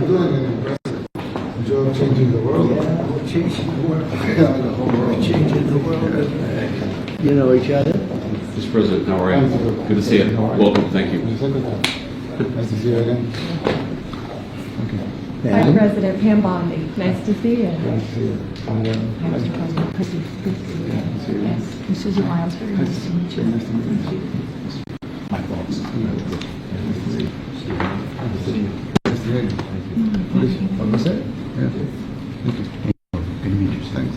doing an impressive job changing the world. We're changing the world. Yeah, the whole world. We're changing the world. You know each other? Mr. President, how are you? Good to see you. Welcome. Thank you. Nice to see you again. Okay. Vice President Pam Bondi, nice to see you. Nice to see you. Hi, Mr. President. Good to see you. Yes. I'm Susan Lyons. Very nice to meet you. Nice to meet you. My thoughts. Nice to see you. Nice to hear you. What was it? Yeah. Thank you. Good to meet you. Thanks.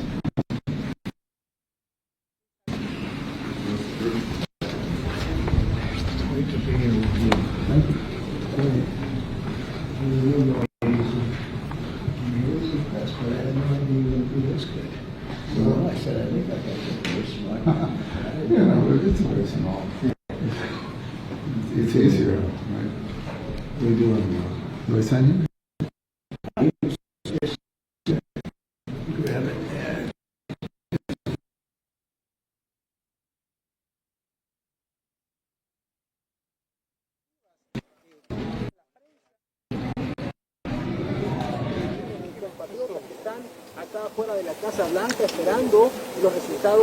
Great to be here with you. Thank you. That's good. I had no idea you were going to be this good. Well, I said, I think I got this very smart. Yeah, no, it's very small. It's easier, right? What are you doing now? Do I sign here? Grab it there.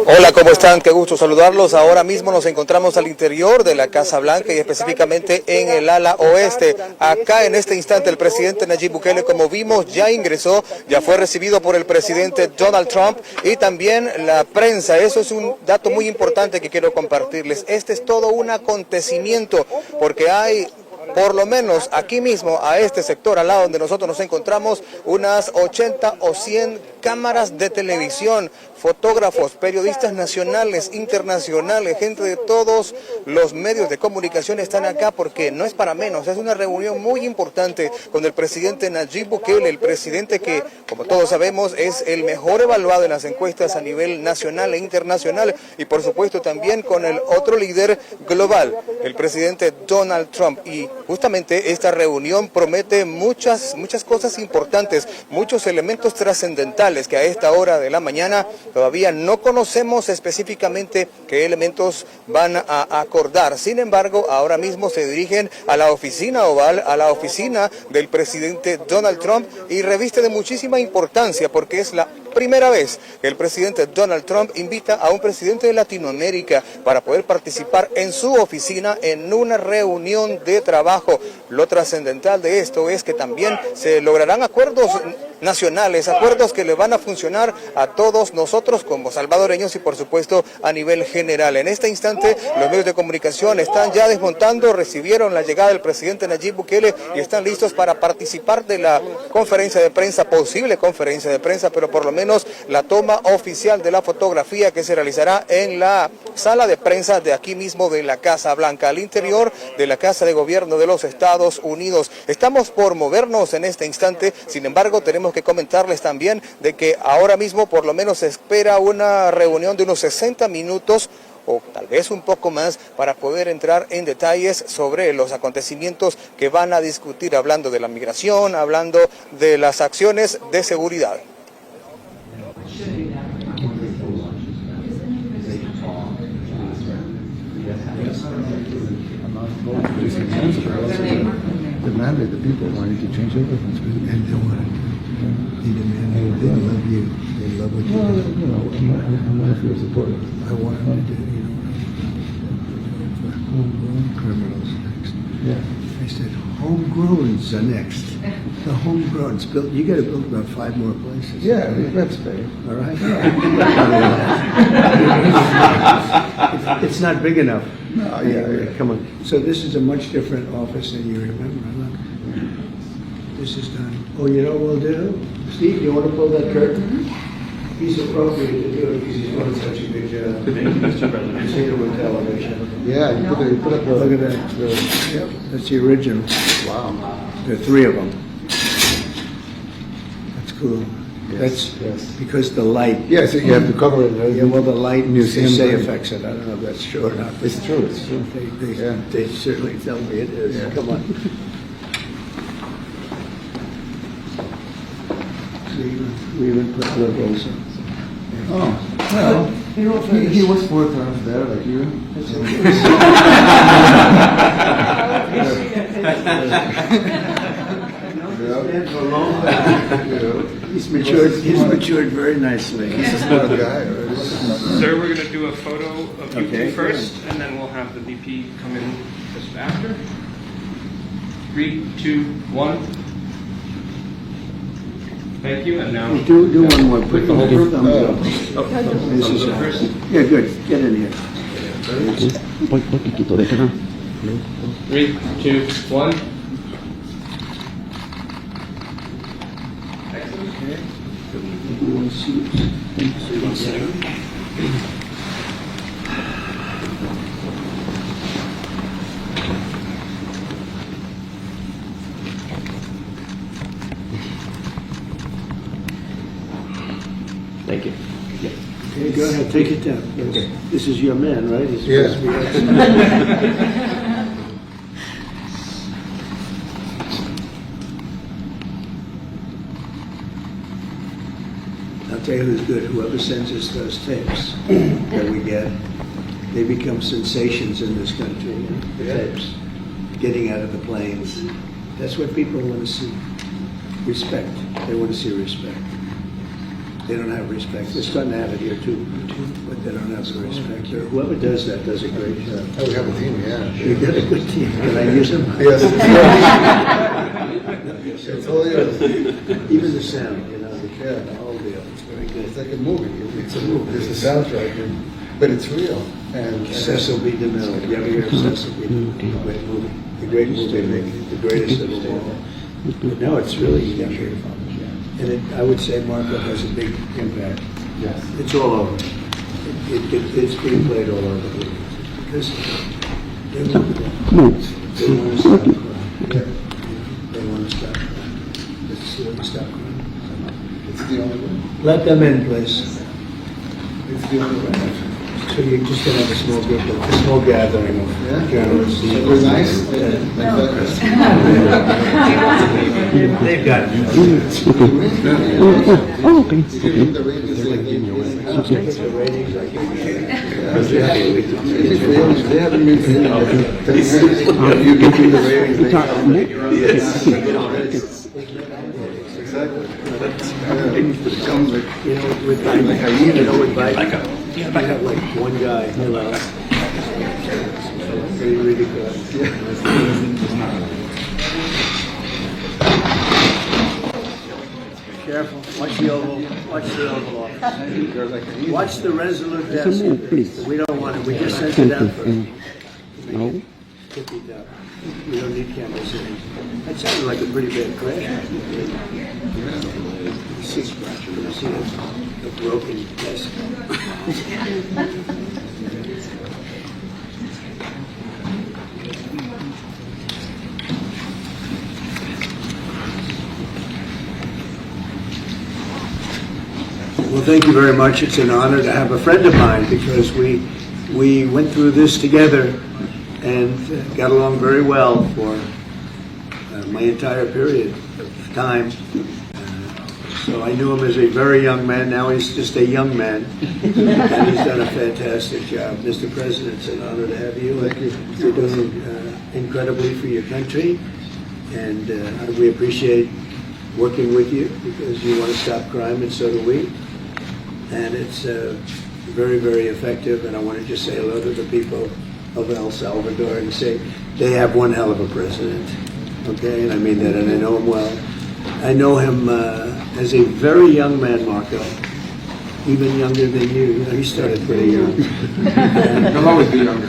Hola, ¿cómo están? Qué gusto saludarlos. Ahora mismo nos encontramos al interior de la Casa Blanca y específicamente en el ala oeste. Acá en este instante el presidente Nayib Bukele, como vimos, ya ingresó, ya fue recibido por el presidente Donald Trump y también la prensa. Eso es un dato muy importante que quiero compartirles. Este es todo un acontecimiento porque hay, por lo menos aquí mismo, a este sector, al lado donde nosotros nos encontramos, unas 80 o 100 cámaras de televisión, fotógrafos, periodistas nacionales, internacionales, gente de todos los medios de comunicación están acá porque no es para menos, es una reunión muy importante con el presidente Nayib Bukele, el presidente que, como todos sabemos, es el mejor evaluado en las encuestas a nivel nacional e internacional, y por supuesto también con el otro líder global, el presidente Donald Trump. Y justamente esta reunión promete muchas cosas importantes, muchos elementos trascendentales que a esta hora de la mañana todavía no conocemos específicamente qué elementos van a acordar. Sin embargo, ahora mismo se dirigen a la oficina oval, a la oficina del presidente Donald Trump, y reviste de muchísima importancia porque es la primera vez que el presidente Donald Trump invita a un presidente de Latinoamérica para poder participar en su oficina en una reunión de trabajo. Lo trascendental de esto es que también se lograrán acuerdos nacionales, acuerdos que le van a funcionar a todos nosotros como salvadoreños y por supuesto a nivel general. En este instante los medios de comunicación están ya desmontando, recibieron la llegada del presidente Nayib Bukele y están listos para participar de la conferencia de prensa, posible conferencia de prensa, pero por lo menos la toma oficial de la fotografía que se realizará en la sala de prensa de aquí mismo de la Casa Blanca, al interior de la Casa de Gobierno de los Estados Unidos. Estamos por movernos en este instante, sin embargo tenemos que comentarles también de que ahora mismo por lo menos se espera una reunión de unos 60 minutos o tal vez un poco más para poder entrar en detalles sobre los acontecimientos que van a discutir, hablando de la migración, hablando de las acciones de seguridad. Demanded the people wanted to change everything, and they wanted. He demanded. They love you. They love what you do. You know, I'm not your supporter. I want him to do. You know, homegrown criminals next. Yeah. I said, homegrown's the next. The homegrown's built. You got to build about 5 more places. Yeah, that's fair. All right. It's not big enough. No, yeah. Come on. So this is a much different office than you remember. Look, this is done. Oh, you know what we'll do? Steve, you want to pull that curtain? He's appropriate to do it because he's doing such a good job. Thank you, Mr. President. You see it on television. Yeah, you put up the. Look at that. Yep, that's the original. Wow. There are 3 of them. That's cool. Yes, That's because the light. Yeah, so you have to cover it. Yeah, well, the light Museum say light. affects it. I don't know if that's true or not. But It's true. It's true. They certainly tell me it is. Yeah. Come on. We even put liberals in. Oh, well, he was 4 terms there, like you. man for a long time. He's matured very nicely. He's a smart guy, right? Sir, we're going to do a photo of you Okay. two first, and then we'll have the VP come in just after. 3, 2, 1. Thank you, and now... Do one more. Put the whole thumbs up. This Thumbs is up first. Yeah, good. Get in here. 3, 2, 1. Thank you. Okay, go ahead. Take it down. Okay. This is your man, right? He's Yes. supposed to be- I'll tell you who's good. Whoever sends us those tapes that we get, they become sensations in this country. You know? The tapes, getting out of the planes. That's what people want to see. Respect. They want to see respect. They don't have respect. They're starting to have it here too, but they don't have the respect. Whoever does that does a great job. Oh, we have a team, yeah. You got a good team. Can I use them? Yes. It's all yours. Even the sound, you know, Yeah. the whole deal. It's very good. It's like a movie. It's a movie. It's a soundtrack, but it's real. And Cecil B. DeMille. You ever hear of Cecil B. DeMille? Great movie. The great movie, the greatest of them all. But no, it's really, and I would say Marco has a big impact. yes. It's all over. It's being played all over. Because they want to stop crime. They want to stop crime. Let's stop crime. It's the only way. Let them in, please. It's the only way. So you're just going to have a small group, a small gathering of Yeah. journalists. We're nice. They've got it. Oh, okay. The ratings like The ratings, I they haven't been saying that. You give me the ratings. Exactly. Becomes like, You know, with Biden, you know, with Biden, you have like one guy, you know. Really, really good. Careful, watch the Oval Office. Watch the resolute desk. We don't want it, we just sent it down first. No. Put it down. We don't need cameras in. That sounded like a pretty bad crash. Six scratch, you see a broken desk. Well, thank you very much. It's an honor to have a friend of mine because we went through this together and got along very well for my entire period of time. So I knew him as a very young man. Now he's just a young man, and he's done a fantastic job. Mr. President, it's an honor to have you. Thank you. You're doing incredibly for your country, and we appreciate working with you because you want to stop crime, and so do we. And it's very, very effective. And I want to just say hello to the people of El Salvador and say they have one hell of a president. Okay, and I mean that, and I know him well. I know him as a very young man, Marco, even younger than you. You know, he started pretty young. He'll always be younger.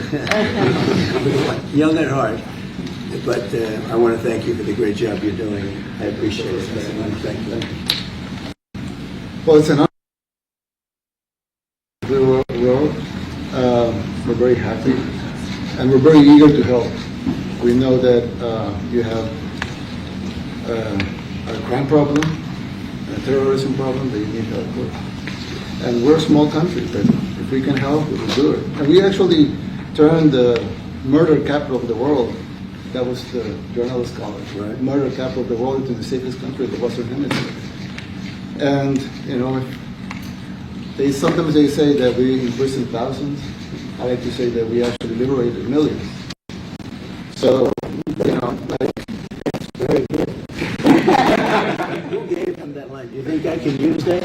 Young at heart. But I want to thank you for the great job you're doing. I appreciate it very much. Thank you. Well, it's an honor. We're very happy, and we're very eager to help. We know that you have a crime problem, a terrorism problem that you need help with. And we're a small country, but if we can help, we will do it. And we actually turned the murder capital of the world, that was the journalists call it, right? Murder capital of the world, into the safest country of the Western Hemisphere. And, you know, sometimes they say that we imprisoned thousands. I like to say that we actually liberated millions. So, you know, like, it's very good. that line. Do you think I can use that?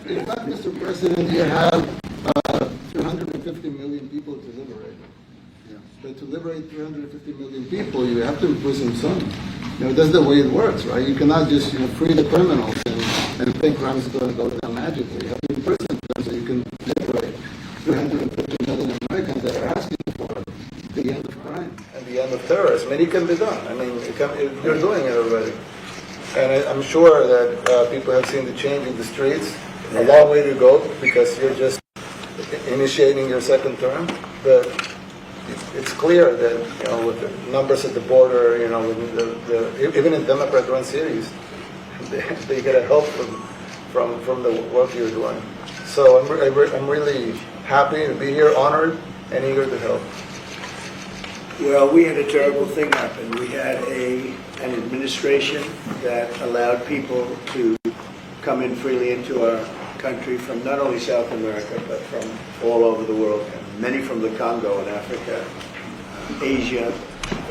In fact, Mr. President, you have 350 million people to liberate. Yeah. But to liberate 350 million people, you have to imprison some. That's the way it works, right? You cannot just free the criminals and think crime is going to go down magically. You have to imprison them so you can liberate 350 million Americans that are asking for the end of crime and the end of terrorism. And it can be done. I mean, you're doing it already. And I'm sure that people have seen the change in the streets. A long way to go because you're just initiating your second term. But it's clear that with the numbers at the border, with even in Democrat-run cities, they get a help from the work you're doing. So I'm really happy to be here, honored, and eager to help. Well, we had a terrible thing happen. We had an administration that allowed people to come in freely into our country from not only South America, but from all over the world. Many from the Congo in Africa, Asia,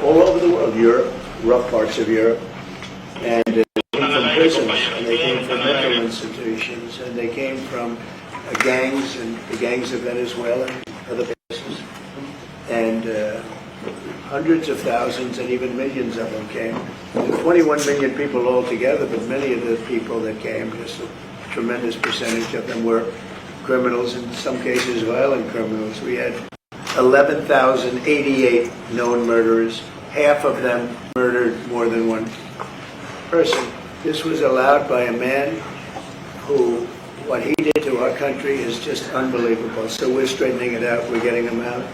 all over the world, Europe, rough parts of Europe. And they came from prisons, and they came from mental institutions, and they came from gangs, and the gangs of Venezuela and other places. And hundreds of thousands and even millions of them came. 21 million people altogether, but many of the people that came, just a tremendous percentage of them were criminals, in some cases violent criminals. We had 11,088 known murderers. Half of them murdered more than one person. This was allowed by a man who, what he did to our country is just unbelievable. So we're straightening it out, we're getting them out.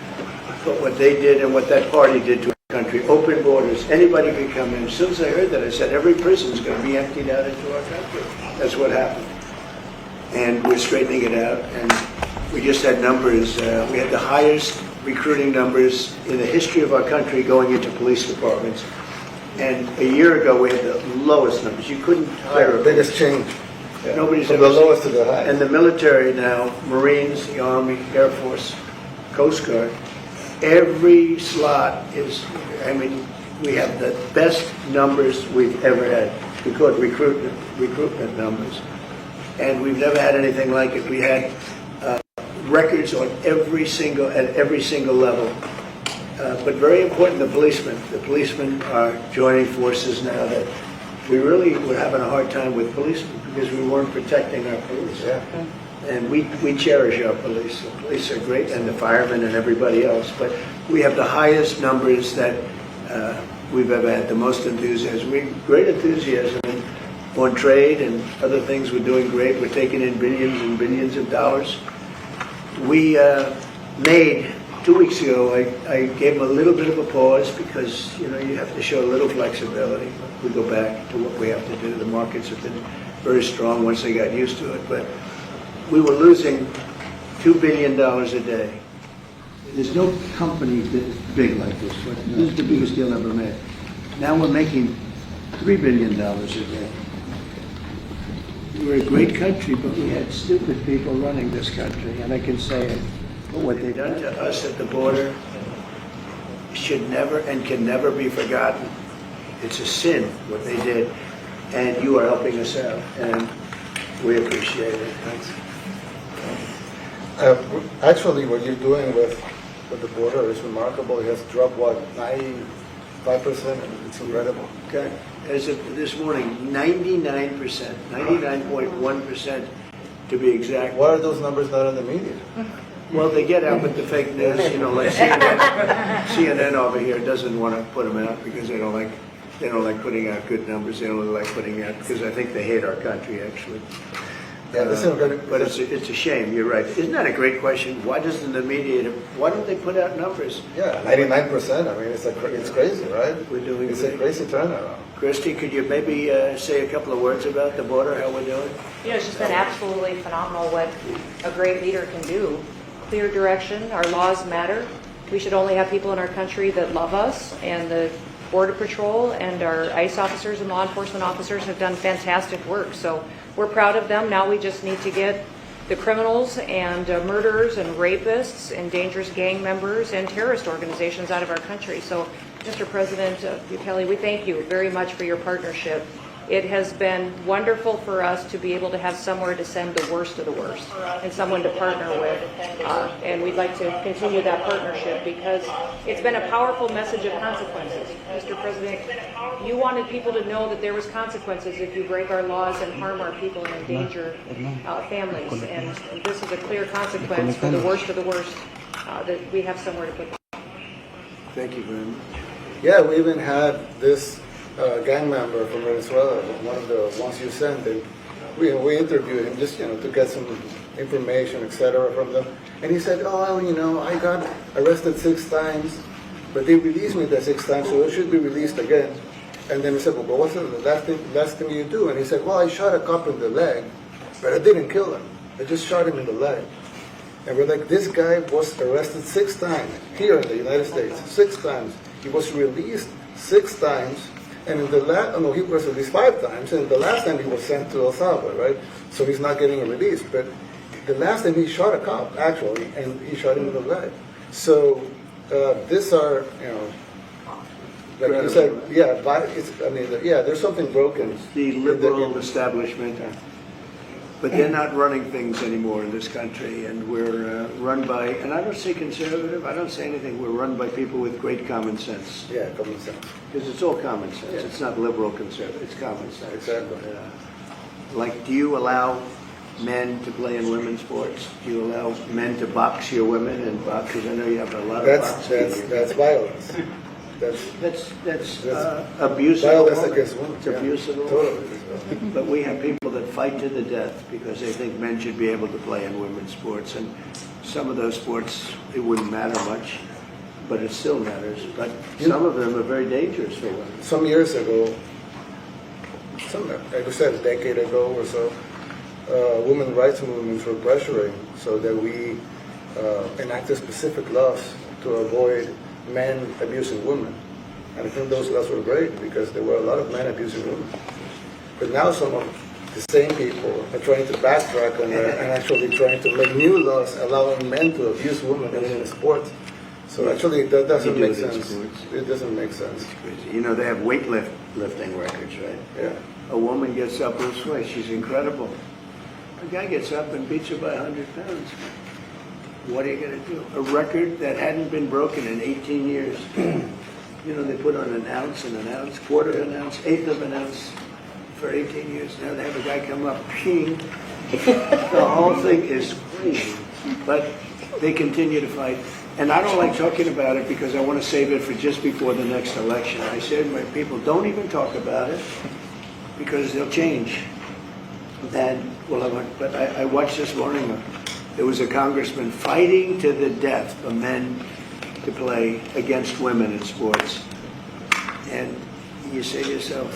But what they did and what that party did to our country, open borders, anybody could come in. As soon as I heard that, I said, every prison is going to be emptied out into our country. That's what happened. And we're straightening it out. And we just had numbers. We had the highest recruiting numbers in the history of our country going into police departments. And a year ago, we had the lowest numbers. You couldn't hire a biggest change. Nobody's From ever the lowest to the highest. And the military now, Marines, the Army, Air Force, Coast Guard, every slot is, we have the best numbers we've ever had. We call it recruitment numbers. And we've never had anything like it. We had records on at every single level. But very important, the policemen. The policemen are joining forces now that we really were having a hard time with policemen because we weren't protecting our police. Yeah. And we cherish our police. The police are great, and the firemen and everybody else. But we have the highest numbers that we've ever had, the most enthusiasm. Great enthusiasm on trade and other things. We're doing great. We're taking in billions and billions of dollars. We made, 2 weeks ago, I gave them a little bit of a pause because, you have to show a little flexibility. We go back to what we have to do. The markets have been very strong once they got used to it. But we were losing $2 billion a day. There's no company that is big like this. This is the biggest deal ever made. Now we're making $3 billion a day. We're a great country, but we had stupid people running this country, and I can say it. But what they've done to us at the border should never and can never be forgotten. It's a sin, what they did, and you are helping us out, and we appreciate it. Thanks. Actually, what you're doing with the border is remarkable. It has dropped, 95%? It's incredible. Okay. As of this morning, 99%, 99.1% to be exact. Why are those numbers not in the media? Well, they get out with the fake news, like CNN over here doesn't want to put them out because they don't like putting out good numbers. They don't like putting out because I think they hate our country actually. Yeah, but it's a shame. You're right. Isn't that a great question? Why doesn't the media? Why don't they put out numbers? Yeah, 99%. I mean, it's crazy, right? We're doing. It's a crazy turnaround. Christy, could you maybe say a couple of words about the border? How we're doing? It's just been absolutely phenomenal what a great leader can do. Clear direction. Our laws matter. We should only have people in our country that love us, and the Border Patrol and our ICE officers and law enforcement officers have done fantastic work. So we're proud of them. Now we just need to get the criminals and murderers and rapists and dangerous gang members and terrorist organizations out of our country. So, Mr. President Bukele, we thank you very much for your partnership It has been wonderful for us to be able to have somewhere to send the worst of the worst and someone to partner with. And we'd like to continue that partnership because it's been a powerful message of consequences. Mr. President, you wanted people to know that there was consequences if you break our laws and harm our people and endanger families. And this is a clear consequence for the worst of the worst that we have somewhere to put them. Thank you very much. Yeah, we even had this gang member from Venezuela, one of the ones you sent. We interviewed him just, to get some information, etc. from them. And he said, oh, I got arrested 6 times, but they released me the 6th time, so I should be released again. And then he said, well, what's the last thing you do? And he said, well, I shot a cop in the leg, but I didn't kill him. I just shot him in the leg. And we're like, this guy was arrested 6 times here in the United States, 6 times. He was released 6 times, and in the he was released 5 times, and the last time he was sent to El Salvador, right? So he's not getting a release. But the last time he shot a cop, actually, and he shot him in the leg. So these are, like you said, there's something broken. It's the liberal establishment. But they're not running things anymore in this country, and we're run by, and I don't say conservative, I don't say anything, we're run by people with great common sense. Yeah, common sense. Because it's all common sense. Yeah. It's not liberal conservative, it's common sense. Exactly. Like, do you allow men to play in women's sports? Do you allow men to box your women and box? Because I know you have a lot of boxing. That's violence. That's abuse of violence a woman. against women. It's abuse of a woman. Totally. But we have people that fight to the death because they think men should be able to play in women's sports. And some of those sports, it wouldn't matter much, but it still matters. But some of them are very dangerous for women. Some years ago, like I said, a decade ago or so, women rights movements were pressuring so that we enacted specific laws to avoid men abusing women. And I think those laws were great because there were a lot of men abusing women. But now some of the same people are trying to backtrack on that and actually trying to make new laws allowing men to abuse women in sports. So actually that doesn't make sense. It doesn't make sense. It's crazy. They have weightlifting records, right? Yeah. A woman gets up this way, she's incredible. A guy gets up and beats her by 100 pounds. What are you going to do? A record that hadn't been broken in 18 years. They put on an ounce and an ounce, quarter of an ounce, eighth of an ounce for 18 years. Now they have a guy come up, ping. The whole thing is crazy. But they continue to fight. And I don't like talking about it because I want to save it for just before the next election. I say to my people, don't even talk about it because they'll change. And but I watched this morning. There was a congressman fighting to the death for men to play against women in sports. And you say to yourself,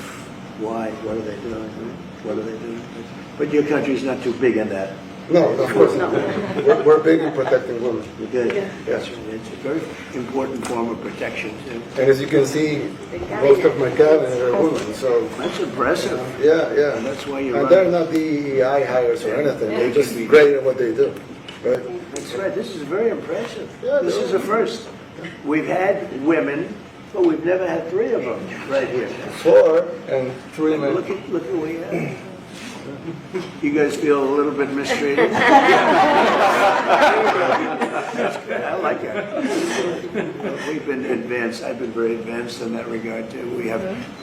why? What are they doing? What are they doing? But your country's not too big on that. No, of course not. We're big in protecting women. You're good. Yeah. It's a very important form of protection, too. And as you can see, most of my cabinet are women, so That's impressive. yeah. And that's why you And run. they're not DEI hires or anything. They're just great at what they do. Right? That's right. This is very impressive. Yeah, This is a first. We've had women, but we've never had 3 of them right here. 4 and 3 men. Look at what we have. You guys feel a little bit mistreated? That's good. I like it. We've been advanced. I've been very advanced in that regard too. We have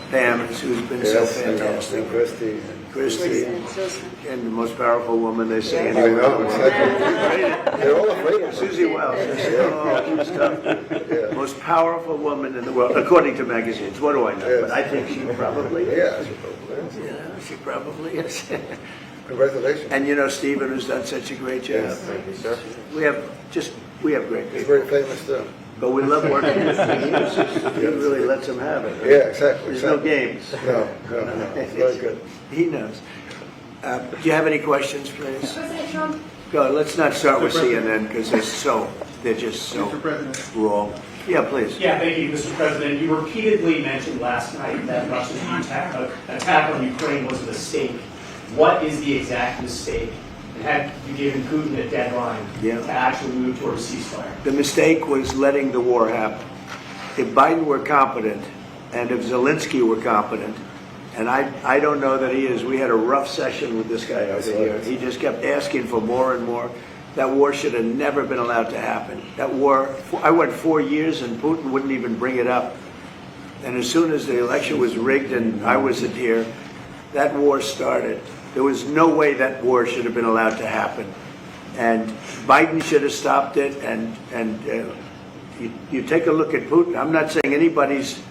Pam, who's been so Yes, fantastic. and Christy. Christy, and the most powerful woman they say. I know, exactly. They're all afraid of her. Susie Wells. Oh, she's tough. Yeah. Most powerful woman in the world, according to magazines. What do I know? Yes. But I think she probably is. Yeah, she probably is. Yeah, she probably is. Congratulations. And Stephen, who's done such a great job. Yes, thank you, sir. We have great He's people. very famous too. But we love working with him. He really lets them have it. Right? Yeah, exactly. There's no games. No. It's very good. He knows. Do you have any questions, please? Go. Let's not start with CNN because they're just so wrong. Yeah, please. Yeah, thank you, Mr. President. You repeatedly mentioned last night that Russia's attack on Ukraine was a mistake. What is the exact mistake? And had you given Putin a deadline to actually move toward a ceasefire? The mistake was letting the war happen. If Biden were competent, and if Zelensky were competent, And I don't know that he is. We had a rough session with this guy over here. He just kept asking for more and more. That war should have never been allowed to happen. That war, I went 4 years and Putin wouldn't even bring it up. And as soon as the election was rigged and I wasn't here, that war started. There was no way that war should have been allowed to happen. And Biden should have stopped it. And you take a look at Putin. I'm not saying anybody's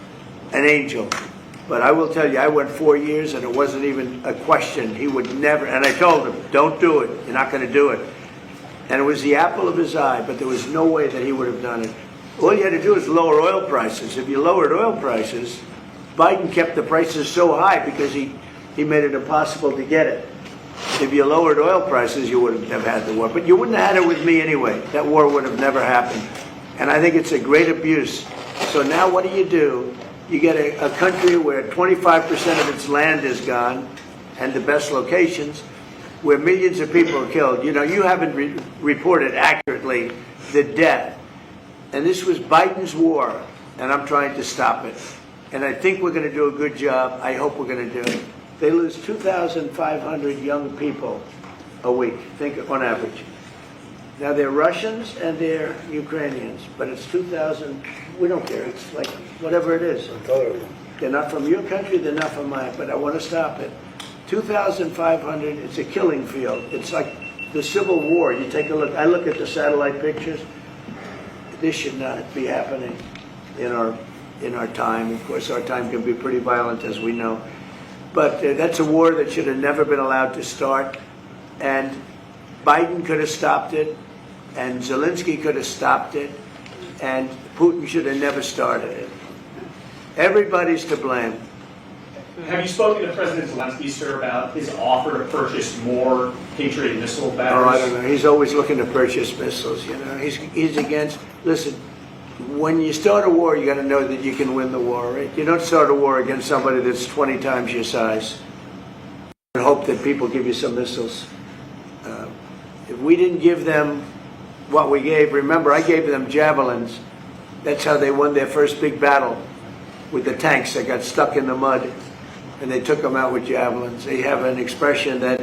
an angel. But I will tell you, I went 4 years and it wasn't even a question. He would never, and I told him, don't do it. You're not going to do it. And it was the apple of his eye, but there was no way that he would have done it. All you had to do is lower oil prices. If you lowered oil prices, Biden kept the prices so high because he made it impossible to get it. If you lowered oil prices, you wouldn't have had the war. But you wouldn't have had it with me anyway. That war would have never happened. And I think it's a great abuse. So now what do? You get a country where 25% of its land is gone, and the best locations, where millions of people are killed. You know, you haven't reported accurately the death. And this was Biden's war, and I'm trying to stop it. And I think we're going to do a good job. I hope we're going to do it. They lose 2,500 young people a week, think on average. Now, they're Russians and they're Ukrainians, but it's 2,000, we don't care, it's like whatever it is. They're not from your country, they're not from mine, but I want to stop it. 2,500, it's a killing field. It's like the Civil War. You take a look, I look at the satellite pictures. This should not be happening in our time. Of course, our time can be pretty violent, as we know. But that's a war that should have never been allowed to start. And Biden could have stopped it, and Zelensky could have stopped it, and Putin should have never started it. Everybody's to blame. Have you spoken to President Zelensky, sir, about his offer to purchase more Patriot missile batteries? Oh, I don't know. He's always looking to purchase missiles, you know. He's against, listen, when you start a war, you got to know that you can win the war, right? You don't start a war against somebody that's 20 times your size and hope that people give you some missiles. If we didn't give them what we gave, remember, I gave them javelins. That's how they won their first big battle with the tanks that got stuck in the mud, and they took them out with javelins. They have an expression that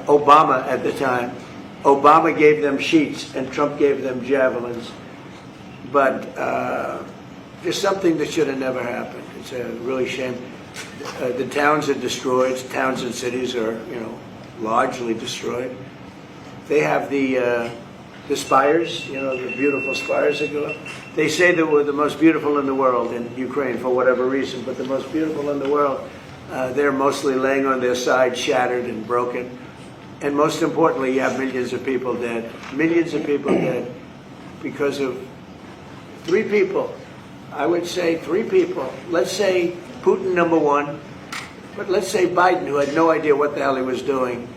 Obama at the time, Obama gave them sheets and Trump gave them javelins. But there's something that should have never happened. It's a really shame. The towns are destroyed. Towns and cities are, you know, largely destroyed. They have the spires, you know, the beautiful spires that go up. They say that we're the most beautiful in the world in Ukraine for whatever reason, but the most beautiful in the world, they're mostly laying on their side, shattered and broken. And most importantly, you have millions of people dead. Millions of people dead because of 3 people. I would say 3 people. Let's say Putin, number 1, but let's say Biden, who had no idea what the hell he was doing,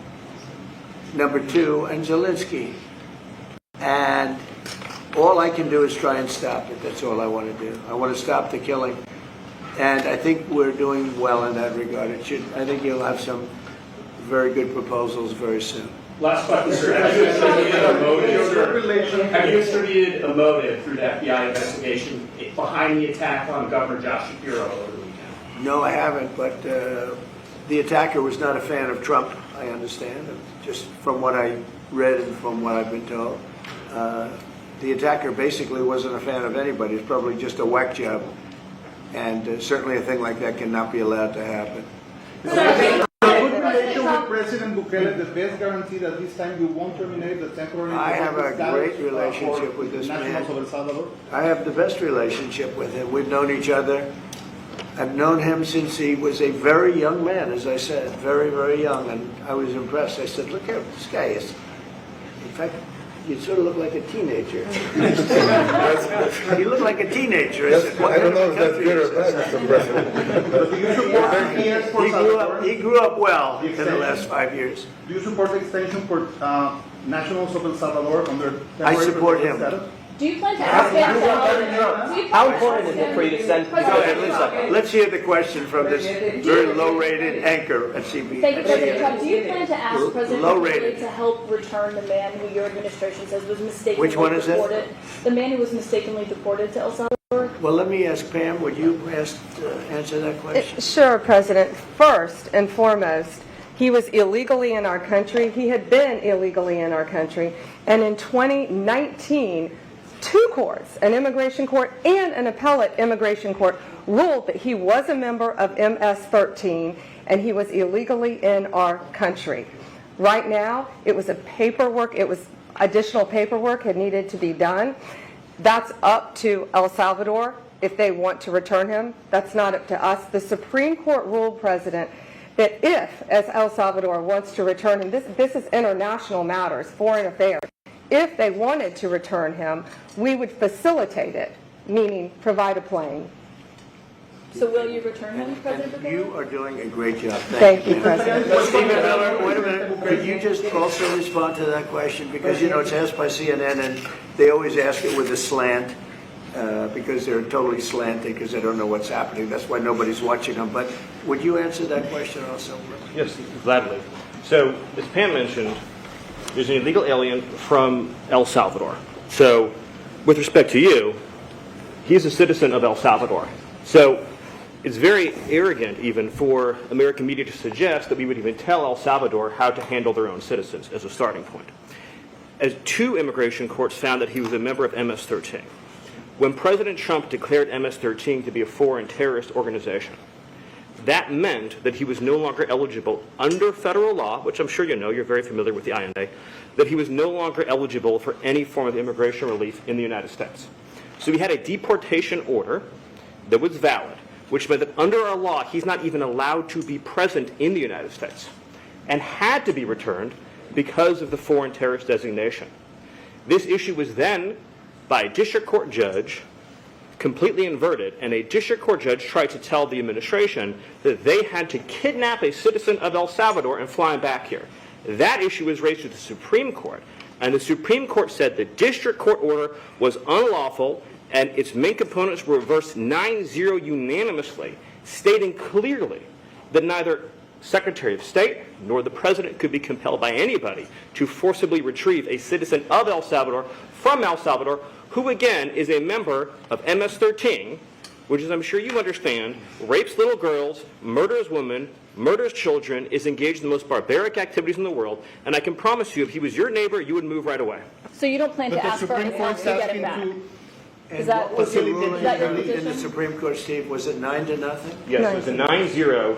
number 2, and Zelensky. And all I can do is try and stop it. That's all I want to do. I want to stop the killing. And I think we're doing well in that regard. I think you'll have some very good proposals very soon. Last question, sir. Have you attributed a motive, sir? Have you attributed a motive through the FBI investigation behind the attack on Governor Josh Shapiro over the weekend? No, I haven't, but the attacker was not a fan of Trump, I understand, just from what I read and from what I've been told. The attacker basically wasn't a fan of anybody. It's probably just a whack job. And certainly a thing like that cannot be allowed to happen. Good relation with President Bukele, the best guarantee that this time you won't terminate the temporary... I have a great relationship with this man. I have the best relationship with him. We've known each other. I've known him since he was a very young man, as I said, very, very young. And I was impressed. I said, look here, this guy is... In fact, you sort of look like a teenager. You look like a teenager. I said, I don't know if that's good or bad, Mr. President. He grew up well in the last 5 years. Do you support the extension for nationals of El Salvador under... I support him. Status? Do you plan to ask him? How important is it for you to send people? Let's hear the question from this very low-rated anchor at CB. Thank you, President Trump. Do you plan to ask President Low-rated. Bukele to help return the man who your administration says was mistakenly Which one is it? deported? The man who was mistakenly deported to El Salvador? Well, let me ask Pam, would you answer that question? Sure, President. First and foremost, he was illegally in our country. He had been illegally in our country. And in 2019, two courts, an immigration court and an appellate immigration court, ruled that he was a member of MS-13 and he was illegally in our country. Right now, it was additional paperwork had needed to be done. That's up to El Salvador if they want to return him. That's not up to us. The Supreme Court ruled, President, that if, as El Salvador wants to return him, this is international matters, foreign affairs. If they wanted to return him, we would facilitate it, meaning provide a plane. So will you return him, President Bukele? You are doing a great job. Thank you, President. Stephen Miller, wait a minute. Could you just also respond to that question? Because, you know, it's asked by CNN, and they always ask it with a slant, because they're totally slanted, because they don't know what's happening. That's why nobody's watching them. But would you answer that question also? Yes, gladly. So, as Pam mentioned, there's an illegal alien from El Salvador. So, with respect to you, he's a citizen of El Salvador. So, it's very arrogant even for American media to suggest that we would even tell El Salvador how to handle their own citizens as a starting point. As two immigration courts found that he was a member of MS-13. When President Trump declared MS-13 to be a foreign terrorist organization, that meant that he was no longer eligible under federal law, which I'm sure you know, you're very familiar with the INA, that he was no longer eligible for any form of immigration relief in the United States. So we had a deportation order that was valid, which meant that under our law, he's not even allowed to be present in the United States and had to be returned because of the foreign terrorist designation. This issue was then, by a district court judge, completely inverted, and a district court judge tried to tell the administration that they had to kidnap a citizen of El Salvador and fly him back here. That issue was raised to the Supreme Court, and the Supreme Court said the district court order was unlawful and its main components were reversed 9-0 unanimously, stating clearly that neither Secretary of State nor the President could be compelled by anybody to forcibly retrieve a citizen of El Salvador from El Salvador, who again is a member of MS-13, which, as I'm sure you understand, rapes little girls, murders women, murders children, is engaged in the most barbaric activities in the world, and I can promise you if he was your neighbor, you would move right away. So you don't plan to ask for his help to get him back? And Is that, what was the ruling is that your in the position? Supreme Court, Steve? Was it 9-0? Yes, it was a 9-0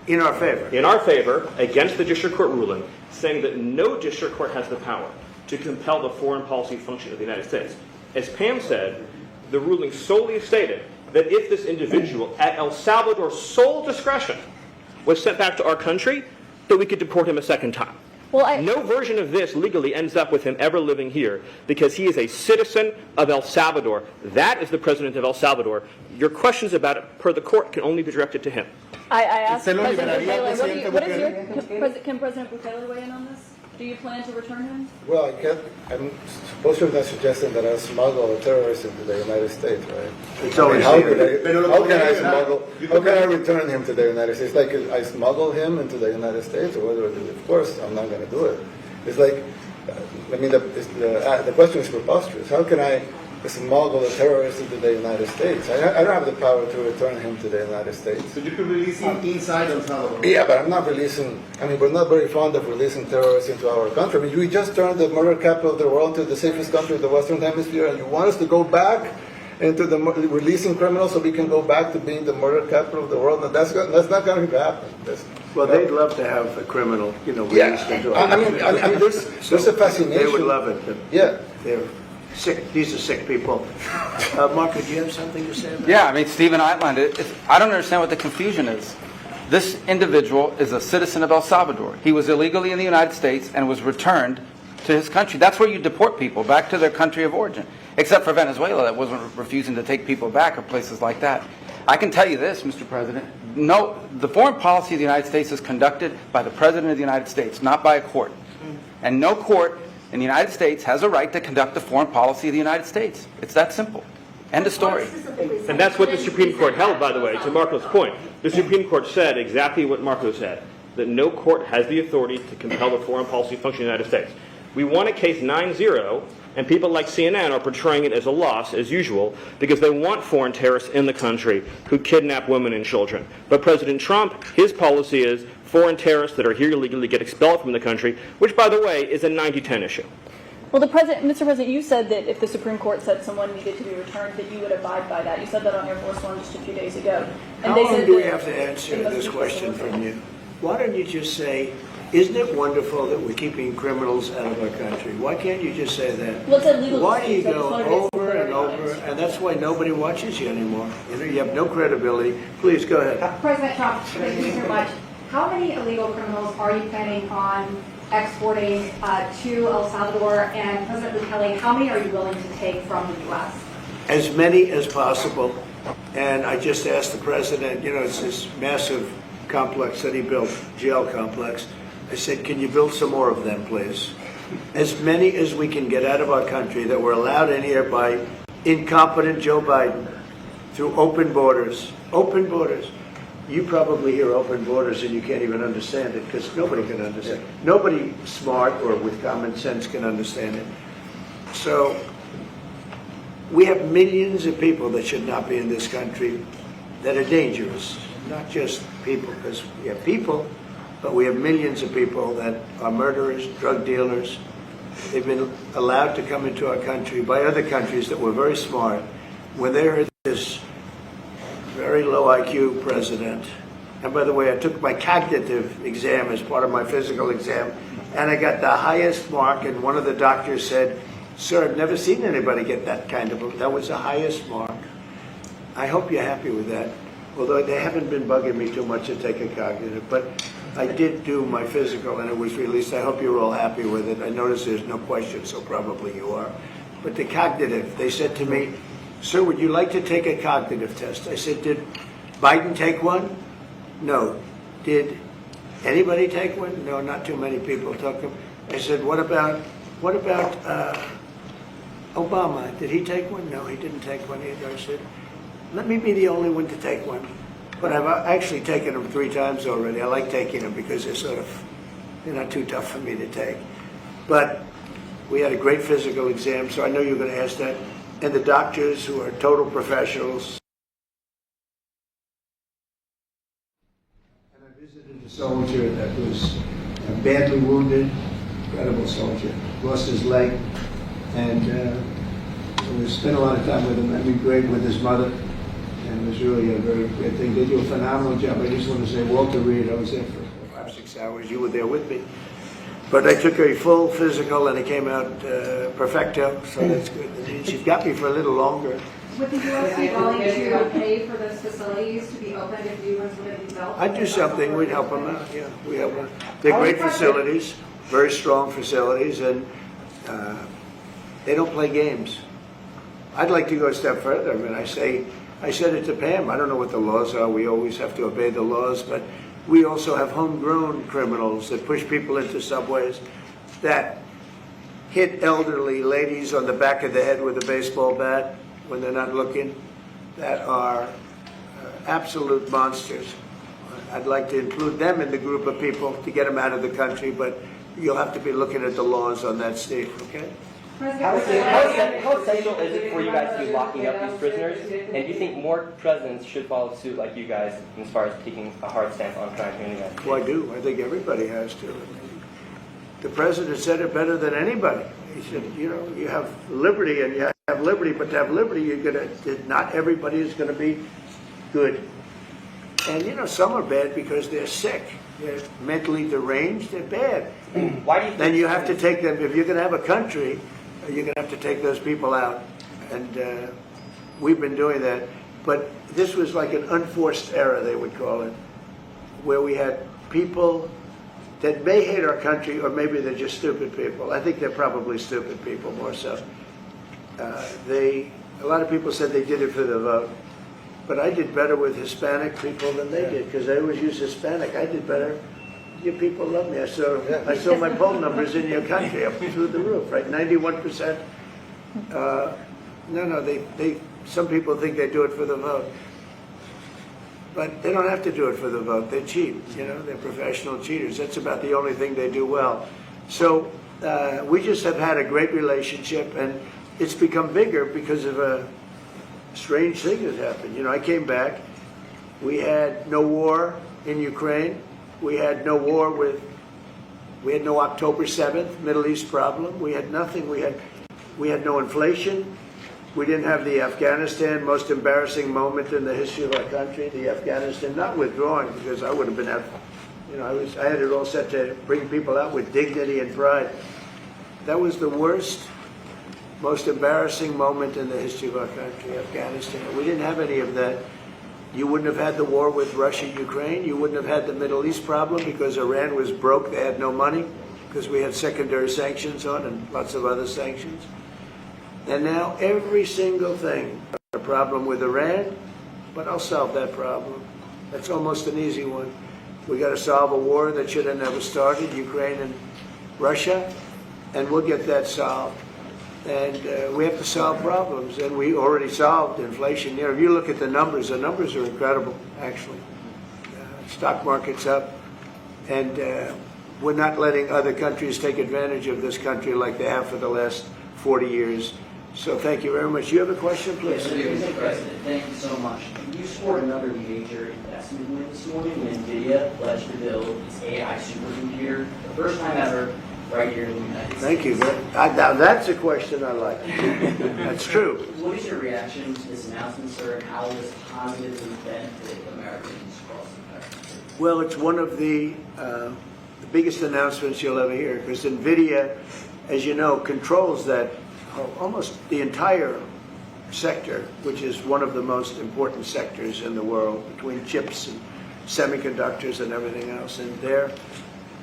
in our favor. In our favor, against the district court ruling, saying that no district court has the power to compel the foreign policy function of the United States. As Pam said, the ruling solely stated that if this individual, at El Salvador's sole discretion, was sent back to our country, that we could deport him a second time. Well, no version of this legally ends up with him ever living here because he is a citizen of El Salvador. That is the president of El Salvador. Your questions about it, per the court, can only be directed to him. I asked President Bukele, can President Bukele weigh in on this? Do you plan to return him? Well, I'm supposed to not suggesting that I smuggle a terrorist into the United States, right? It's always how can I return him to the United States? Like I smuggle him into the United States, or whether of course I'm not going to do it. It's like, I mean, the question is preposterous. How can I smuggle a terrorist into the United States? I don't have the power to return him to the United States. So you could release him inside El Salvador? Yeah, but I'm not releasing, I mean, we're not very fond of releasing terrorists into our country. I mean, we just turned the murder capital of the world to the safest country of the Western Hemisphere, and you want us to go back into the releasing criminals so we can go back to being the murder capital of the world? And that's not going to happen. Well, they'd love to have a criminal, released into our country. I mean, there's a fascination. They would love it. But yeah. They're sick. These are sick people. Marco, do you have something to say about that? Yeah, I mean, Stephen outlined it. I don't understand what the confusion is. This individual is a citizen of El Salvador. He was illegally in the United States and was returned to his country. That's where you deport people, back to their country of origin. Except for Venezuela, that wasn't refusing to take people back, or places like that. I can tell you this, Mr. President. No, the foreign policy of the United States is conducted by the President of the United States, not by a court. And no court in the United States has a right to conduct the foreign policy of the United States. It's that simple. End of story. And that's what the Supreme Court held, by the way, to Marco's point. The Supreme Court said exactly what Marco said, that no court has the authority to compel the foreign policy function of the United States. We won a case 9-0, and people like CNN are portraying it as a loss, as usual, because they want foreign terrorists in the country who kidnap women and children. But President Trump, his policy is foreign terrorists that are here illegally get expelled from the country, which, by the way, is a 90-10 issue. Well, Mr. President, you said that if the Supreme Court said someone needed to be returned, that you would abide by that. You said that on Air Force One just a few days ago. And How they long said do we that have to answer it must this be question facilitated. from you? Why don't you just say, isn't it wonderful that we're keeping criminals out of our country? Why can't you just say that? Well, it's a legal Why do you dispute, so I just go wanted to get some over and clarity on over, it. and that's why nobody watches you anymore. You know, you have no credibility. Please, go ahead. President Trump, thank you so much. How many illegal criminals are you planning on exporting to El Salvador? And President Bukele, how many are you willing to take from the U.S.? As many as possible. And I just asked the president, you know, it's this massive complex that he built, jail complex. I said, can you build some more of them, please? As many as we can get out of our country that were allowed in here by incompetent Joe Biden through open borders. Open borders. You probably hear open borders and you can't even understand it because nobody can understand. Nobody smart or with common sense can understand it. So we have millions of people that should not be in this country that are dangerous, not just people, because we have people, but we have millions of people that are murderers, drug dealers. They've been allowed to come into our country by other countries that were very smart. When they heard this very low IQ president, and by the way, I took my cognitive exam as part of my physical exam, and I got the highest mark, and one of the doctors said, sir, I've never seen anybody get that kind of, that was the highest mark. I hope you're happy with that, although they haven't been bugging me too much to take a cognitive, but I did do my physical and it was released. I hope you're all happy with it. I notice there's no question, so probably you are. But the cognitive, they said to me, sir, would you like to take a cognitive test? I said, did Biden take one? No. Did anybody take one? No, not too many people took them. I said, what about Obama? Did he take one? No, he didn't take one either. I said, let me be the only one to take one. But I've actually taken them 3 times already. I like taking them because they're not too tough for me to take. But we had a great physical exam, so I know you're going to ask that. And the doctors who are total professionals. And I visited a soldier that was badly wounded, incredible soldier, lost his leg, and we spent a lot of time with him. I mean, great with his mother, and it was really a very great thing. They do a phenomenal job. I just want to say, Walter Reed, I was there for 5 or 6 hours. You were there with me. But I took a full physical, and it came out perfecto, so that's good. And she's got me for a little longer. Would the U.S. be willing to pay for those facilities to be opened if new ones would be built? I'd do something. We'd help them out. Yeah, we help them. They're great facilities, very strong facilities, and they don't play games. I'd like to go a step further. I mean, I said it to Pam. I don't know what the laws are. We always have to obey the laws, but we also have homegrown criminals that push people into subways, that hit elderly ladies on the back of the head with a baseball bat when they're not looking, that are absolute monsters. I'd like to include them in the group of people to get them out of the country, but you'll have to be looking at the laws on that, Steve, okay? How essential is it for you guys to be locking up these prisoners? And do you think more presidents should follow suit like you guys as far as taking a hard stance on crime here in the United States? Well, I do. I think everybody has to. The president said it better than anybody. He said, you know, you have liberty and you have liberty, but to have liberty, not everybody is going to be good. And, you know, some are bad because they're sick. They're mentally deranged. They're bad. Why do you think then you have to take them, if you're going to have a country, you're going to have to take those people out. And we've been doing that. But this was like an unforced error, they would call it, where we had people that may hate our country, or maybe they're just stupid people. I think they're probably stupid people more so. A lot of people said they did it for the vote. But I did better with Hispanic people than they did, because they always use Hispanic. I did better. You people love me. I saw my poll numbers in your country up through the roof, right? 91%. Some people think they do it for the vote. But they don't have to do it for the vote. They cheat, you know, they're professional cheaters. That's about the only thing they do well. So we just have had a great relationship, and it's become bigger because of a strange thing that happened. You know, I came back. We had no war in Ukraine. We had no war we had no October 7th Middle East problem. We had nothing. We had no inflation. We didn't have the Afghanistan most embarrassing moment in the history of our country. The Afghanistan not withdrawing, because I would have been, you know, I had it all set to bring people out with dignity and pride. That was the worst, most embarrassing moment in the history of our country, Afghanistan. We didn't have any of that. You wouldn't have had the war with Russia, Ukraine. You wouldn't have had the Middle East problem because Iran was broke. They had no money because we had secondary sanctions on and lots of other sanctions. And now every single thing, a problem with Iran, but I'll solve that problem. That's almost an easy one. We got to solve a war that should have never started, Ukraine and Russia, and we'll get that solved. And we have to solve problems, and we already solved inflation. You know, if you look at the numbers are incredible, actually. Stock market's up, and we're not letting other countries take advantage of this country like they have for the last 40 years. So thank you very much. You have a question, please? Yes, Mr. President, thank you so much. You scored another major investment win this morning when NVIDIA pledged to build its AI supercomputer, the first time ever, right here in the United States. Thank you. Now that's a question I like. That's true. What is your reaction to this announcement, sir, and how will this positively benefit Americans across the country? Well, it's one of the biggest announcements you'll ever hear, because NVIDIA, as you know, controls that almost the entire sector, which is one of the most important sectors in the world, between chips and semiconductors and everything else. And they're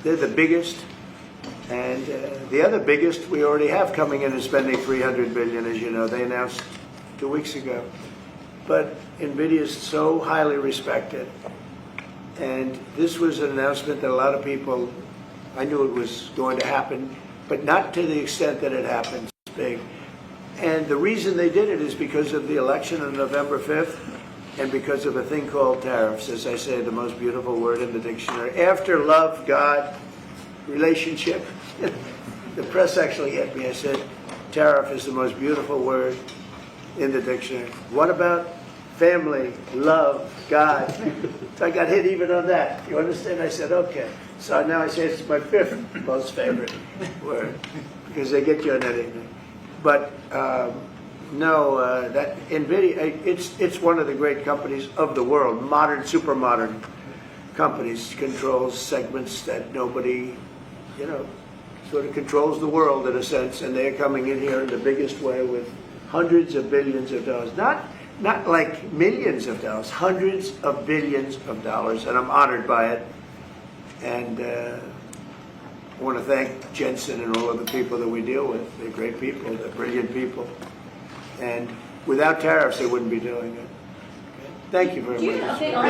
the biggest. And the other biggest we already have coming in and spending $300 billion, as you know. They announced 2 weeks ago. But NVIDIA is so highly respected. And this was an announcement that a lot of people, I knew it was going to happen, but not to the extent that it happened. Big. And the reason they did it is because of the election on November 5th and because of a thing called tariffs, as I say, the most beautiful word in the dictionary. After love, God, relationship. The press actually hit me. I said, tariff is the most beautiful word in the dictionary. What about family, love, God? So I got hit even on that. You understand? I said, okay. So now I say it's my fifth most favorite word because they get you on anything. But no, that NVIDIA, it's one of the great companies of the world, modern, super modern companies, controls segments that nobody, you know, sort of controls the world in a sense, and they're coming in here in the biggest way with hundreds of billions of dollars. Not like millions of dollars, hundreds of billions of dollars, and I'm honored by it. And I want to thank Jensen and all of the people that we deal with. They're great people, they're brilliant people. And without tariffs, they wouldn't be doing it. Thank you very much. Are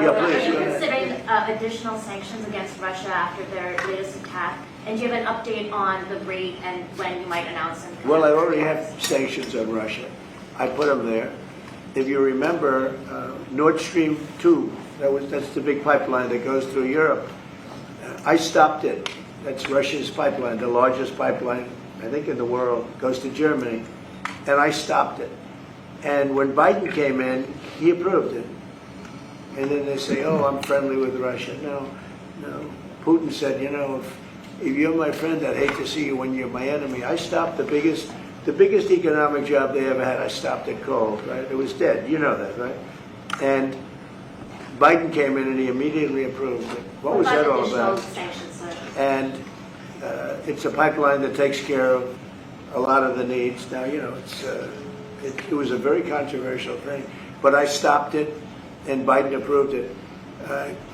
you please. considering additional sanctions against Russia after their latest attack? And do you have an update on the rate and when you might announce them? Well, I already have sanctions on Russia. I put them there. If you remember, Nord Stream 2, that's the big pipeline that goes through Europe. I stopped it. That's Russia's pipeline, the largest pipeline, I think, in the world. It goes to Germany. And I stopped it. And when Biden came in, he approved it. And then they say, oh, I'm friendly with Russia. No. Putin said, you know, if you're my friend, I'd hate to see you when you're my enemy. I stopped the biggest economic job they ever had. I stopped it cold, right? It was dead. You know that, right? And Biden came in and he immediately approved it. What was that all about? And it's a pipeline that takes care of a lot of the needs. Now, you know, it was a very controversial thing, but I stopped it, and Biden approved it.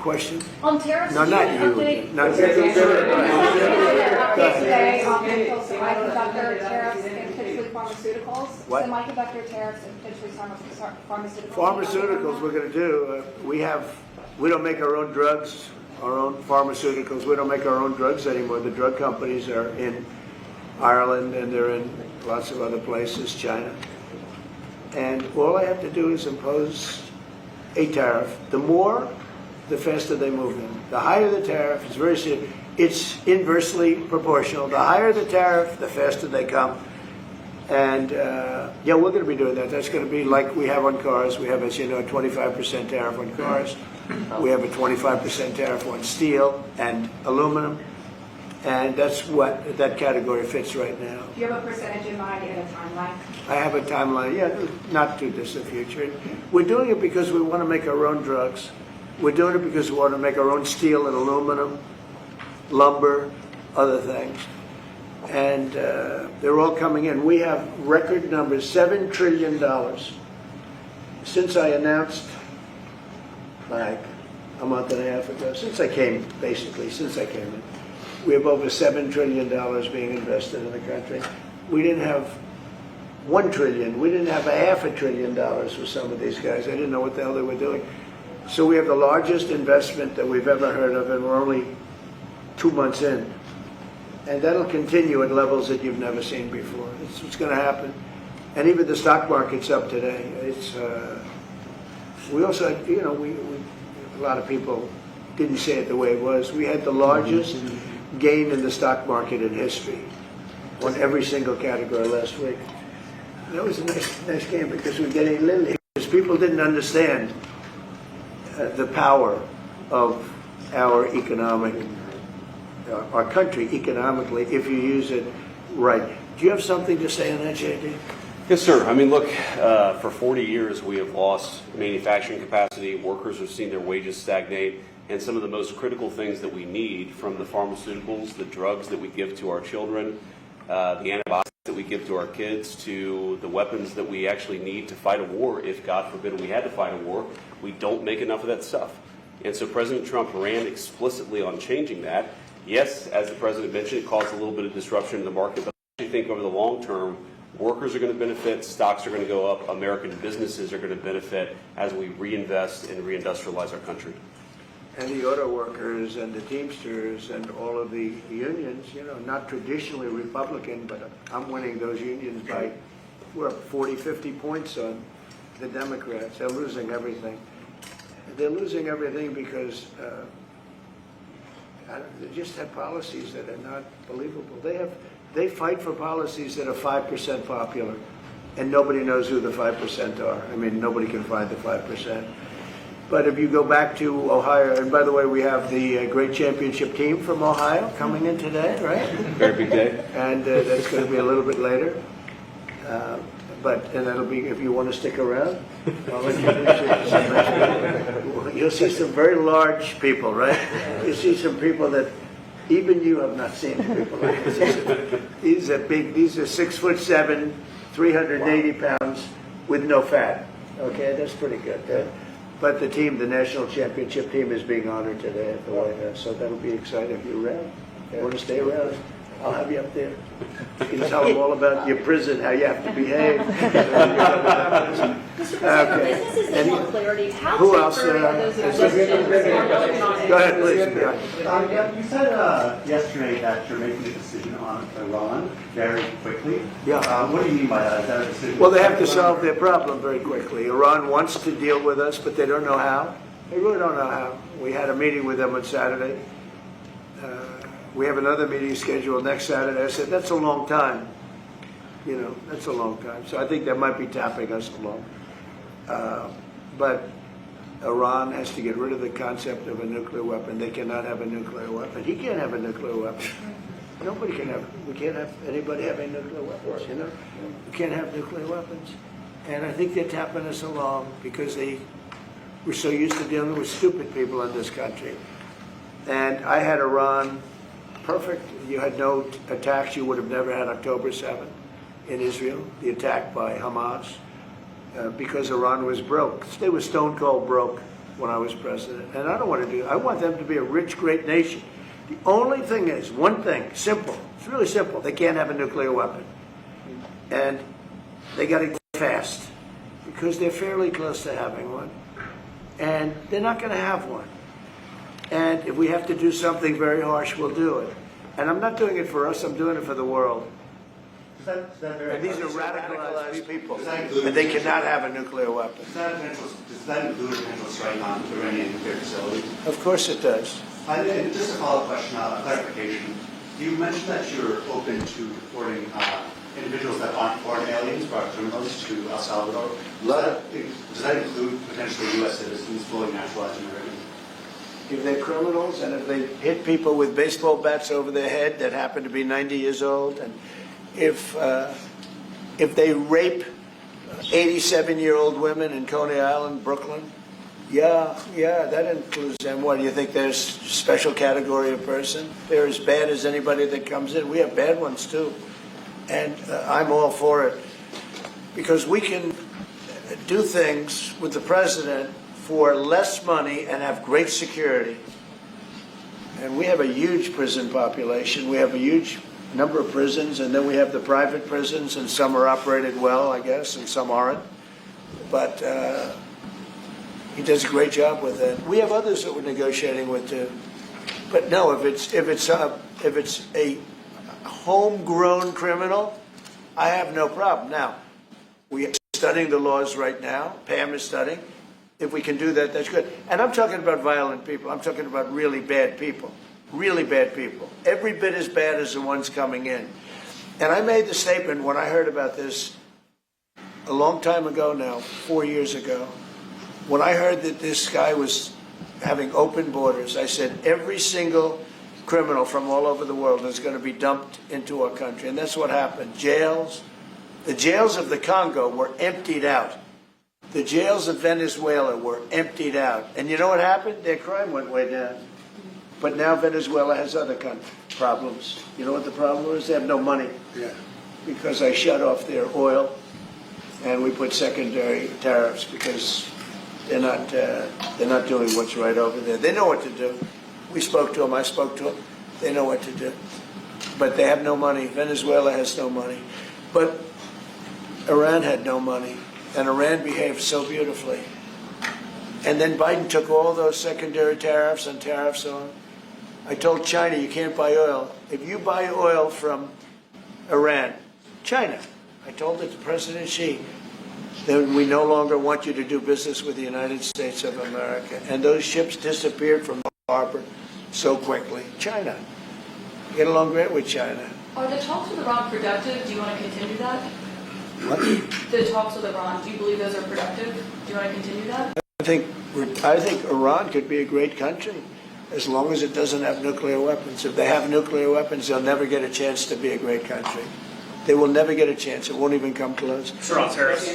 Question? On tariffs? No, not you. Not you. Today on semiconductor tariffs and potentially pharmaceuticals. What? Semiconductor tariffs and potentially pharmaceuticals. Pharmaceuticals we're going to do. We don't make our own drugs, our own pharmaceuticals. We don't make our own drugs anymore. The drug companies are in Ireland and they're in lots of other places, China. And all I have to do is impose a tariff. The more, the faster they move in. The higher the tariff, it's very serious. it's inversely proportional. The higher the tariff, the faster they come. And yeah, we're going to be doing that. That's going to be like we have on cars. We have, as you know, a 25% tariff on cars. We have a 25% tariff on steel and aluminum. And that's what that category fits right now. Do you have a percentage in mind and a timeline? I have a timeline, yeah, not too distant future. We're doing it because we want to make our own drugs. We're doing it because we want to make our own steel and aluminum, lumber, other things. And they're all coming in. We have record numbers, $7 trillion. Since I announced, like a month and a half ago, since I came in, we have over $7 trillion being invested in the country. We didn't have $1 trillion. We didn't have $500 billion for some of these guys. I didn't know what the hell they were doing. So we have the largest investment that we've ever heard of, and we're only 2 months in. And that'll continue at levels that you've never seen before. It's what's going to happen. And even the stock market's up today. It's we also, you know, a lot of people didn't say it the way it was. We had the largest gain in the stock market in history on every single category last week. That was a nice game because we're getting little because people didn't understand the power of our our country economically if you use it right. Do you have something to say on that, JD? Yes, sir. I mean, look, for 40 years we have lost manufacturing capacity. Workers have seen their wages stagnate. And some of the most critical things that we need, from the pharmaceuticals, the drugs that we give to our children, the antibiotics that we give to our kids, to the weapons that we actually need to fight a war, if God forbid we had to fight a war, we don't make enough of that stuff. And so President Trump ran explicitly on changing that. Yes, as the president mentioned, it caused a little bit of disruption in the market, but I actually think over the long term, workers are going to benefit, stocks are going to go up, American businesses are going to benefit as we reinvest and reindustrialize our country. And the auto workers and the Teamsters and all of the unions, you know, not traditionally Republican, but I'm winning those unions by, we're up 40, 50 points on the Democrats. They're losing everything. They're losing everything because they just have policies that are not believable. They fight for policies that are 5% popular, and nobody knows who the 5% are. I mean, nobody can find the 5%. But if you go back to Ohio, and by the way, we have the great championship team from Ohio coming in today, right? Very big day. And that's going to be a little bit later. And that'll be, if you want to stick around, I'll introduce you. You'll see some very large people, right? You'll see some people that even you have not seen people like this. These are big, these are 6'7", 380 pounds with no fat. Okay, that's pretty good. But the team, the national championship team, is being honored today at the White House, so that'll be exciting. If you're around, you want to stay around, I'll have you up there. You can tell them all about your prison, how you have to behave. Okay. Businesses want clarity. How who else? temporary are those exemptions? Go ahead, please. You said yesterday that you're making a decision on Iran very quickly. Yeah. What do you mean by that? Is that a decision? Well, they have to solve their problem very quickly. Iran wants to deal with us, but they don't know how. They really don't know how. We had a meeting with them on Saturday. We have another meeting scheduled next Saturday. I said, that's a long time. You know, that's a long time. So I think they might be tapping us along. But Iran has to get rid of the concept of a nuclear weapon. They cannot have a nuclear weapon. He can't have a nuclear weapon. Nobody can have. We can't have anybody having nuclear weapons. You know, we can't have nuclear weapons. And I think they're tapping us along because we're so used to dealing with stupid people in this country. And I had Iran perfect. You had no attacks. You would have never had October 7th in Israel, the attack by Hamas, because Iran was broke. They were stone cold broke when I was president. And I don't want to do that. I want them to be a rich, great nation. The only thing is, one thing, simple. It's really simple. They can't have a nuclear weapon. And they got to go fast because they're fairly close to having one. And they're not going to have one. And if we have to do something very harsh, we'll do it. And I'm not doing it for us, I'm doing it for the world. And these are radicalized people, and they cannot have a nuclear weapon. Does that include potential strike on Iranian nuclear facilities? Of course it does. Just a follow-up question, a clarification. You mentioned that you're open to deporting individuals that aren't foreign aliens, but are criminals, to El Salvador. Does that include potentially U.S. citizens, fully naturalized Americans? If they're criminals and if they hit people with baseball bats over their head that happen to be 90 years old, and if they rape 87-year-old women in Coney Island, Brooklyn, yeah, that includes them. What, do you think there's a special category of person? They're as bad as anybody that comes in. We have bad ones too. And I'm all for it. Because we can do things with the president for less money and have great security. And we have a huge prison population. We have a huge number of prisons, and then we have the private prisons, and some are operated well, I guess, and some aren't. But he does a great job with it. We have others that we're negotiating with too. But no, if it's a homegrown criminal, I have no problem. Now, we are studying the laws right now. Pam is studying. If we can do that, that's good. And I'm talking about violent people. I'm talking about really bad people. Really bad people. Every bit as bad as the ones coming in. And I made the statement when I heard about this a long time ago now, 4 years ago. When I heard that this guy was having open borders, I said every single criminal from all over the world is going to be dumped into our country. And that's what happened. Jails. The jails of the Congo were emptied out. The jails of Venezuela were emptied out. And you know what happened? Their crime went way down. But now Venezuela has other problems. You know what the problem is? They have no money. Yeah. Because I shut off their oil, and we put secondary tariffs because they're not doing what's right over there. They know what to do. We spoke to them. I spoke to them. They know what to do. But they have no money. Venezuela has no money. But Iran had no money. And Iran behaved so beautifully. And then Biden took all those secondary tariffs and tariffs on. I told China, you can't buy oil. If you buy oil from Iran, China, I told it to President Xi, then we no longer want you to do business with the United States of America. And those ships disappeared from the harbor so quickly. China. Get along great with China. Are the talks with Iran productive? Do you want to continue that? What? The talks with Iran, do you believe those are productive? Do you want to continue that? I think Iran could be a great country as long as it doesn't have nuclear weapons. If they have nuclear weapons, they'll never get a chance to be a great country. They will never get a chance. It won't even come close. Sir, on tariffs.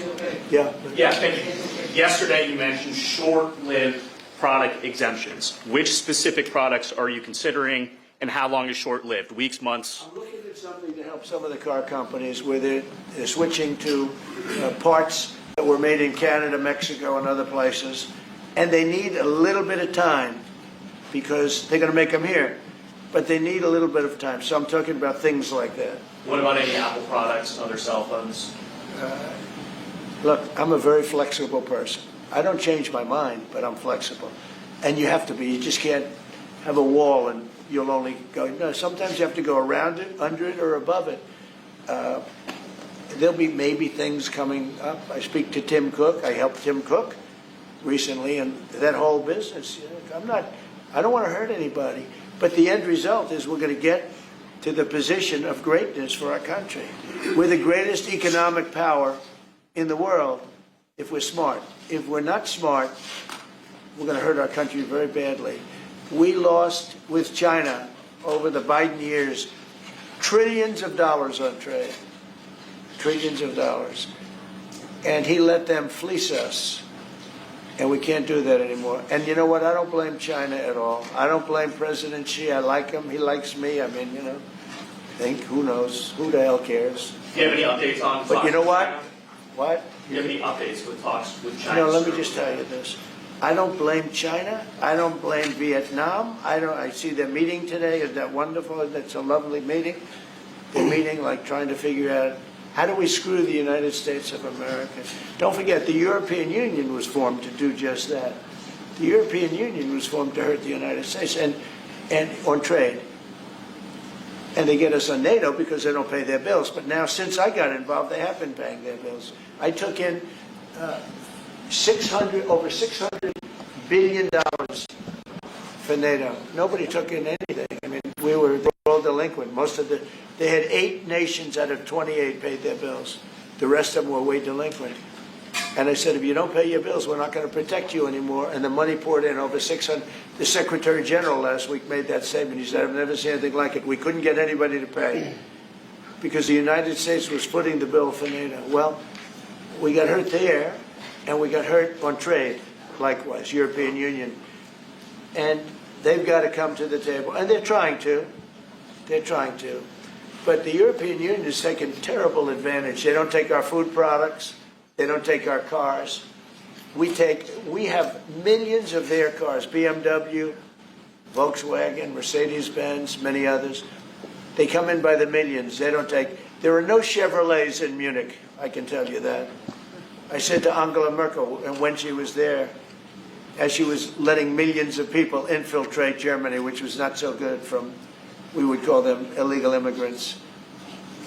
Yeah. Yeah, thank you. Yesterday you mentioned short-lived product exemptions. Which specific products are you considering, and how long is short-lived? Weeks, months? I'm looking at something to help some of the car companies where they're switching to parts that were made in Canada, Mexico, and other places, and they need a little bit of time because they're going to make them here, but they need a little bit of time. So I'm talking about things like that. What about any Apple products and other cell phones? Look, I'm a very flexible person. I don't change my mind, but I'm flexible. And you have to be. You just can't have a wall and you'll only go. No, sometimes you have to go around it, under it, or above it. There'll be maybe things coming up. I speak to Tim Cook. I helped Tim Cook recently, and that whole business. You know, I don't want to hurt anybody, but the end result is we're going to get to the position of greatness for our country. We're the greatest economic power in the world if we're smart. If we're not smart, we're going to hurt our country very badly. We lost with China over the Biden years trillions of dollars on trade. Trillions of dollars. And he let them fleece us. And we can't do that anymore. And you know what? I don't blame China at all. I don't blame President Xi. I like him. He likes me. I mean, you know, who knows? Who the hell cares? Do you have any updates on But you know what? What? Do you have any updates with talks with China? No, let me just tell you this. I don't blame China. I don't blame Vietnam. I see their meeting today. Is that wonderful? That's a lovely meeting. They're meeting like trying to figure out how do we screw the United States of America. Don't forget, the European Union was formed to do just that. The European Union was formed to hurt the United States and on trade. And they get us on NATO because they don't pay their bills. But now, since I got involved, they have been paying their bills. I took in over $600 billion finito. Nobody took in anything. I mean, we were all delinquent. They had 8 nations out of 28 paid their bills. The rest of them were way delinquent. And I said, if you don't pay your bills, we're not going to protect you anymore. And the money poured in, over 600. The Secretary General last week made that statement. He said, I've never seen anything like it. We couldn't get anybody to pay because the United States was footing the bill for NATO. Well, we got hurt there, and we got hurt on trade, likewise, European Union. And they've got to come to the table. And they're trying to. They're trying to. But the European Union has taken terrible advantage. They don't take our food products. They don't take our cars. We have millions of their cars, BMW, Volkswagen, Mercedes-Benz, many others. They come in by the millions. They don't take. There are no Chevrolets in Munich, I can tell you that. I said to Angela Merkel, and when she was there, as she was letting millions of people infiltrate Germany, which was not so good from, we would call them illegal immigrants,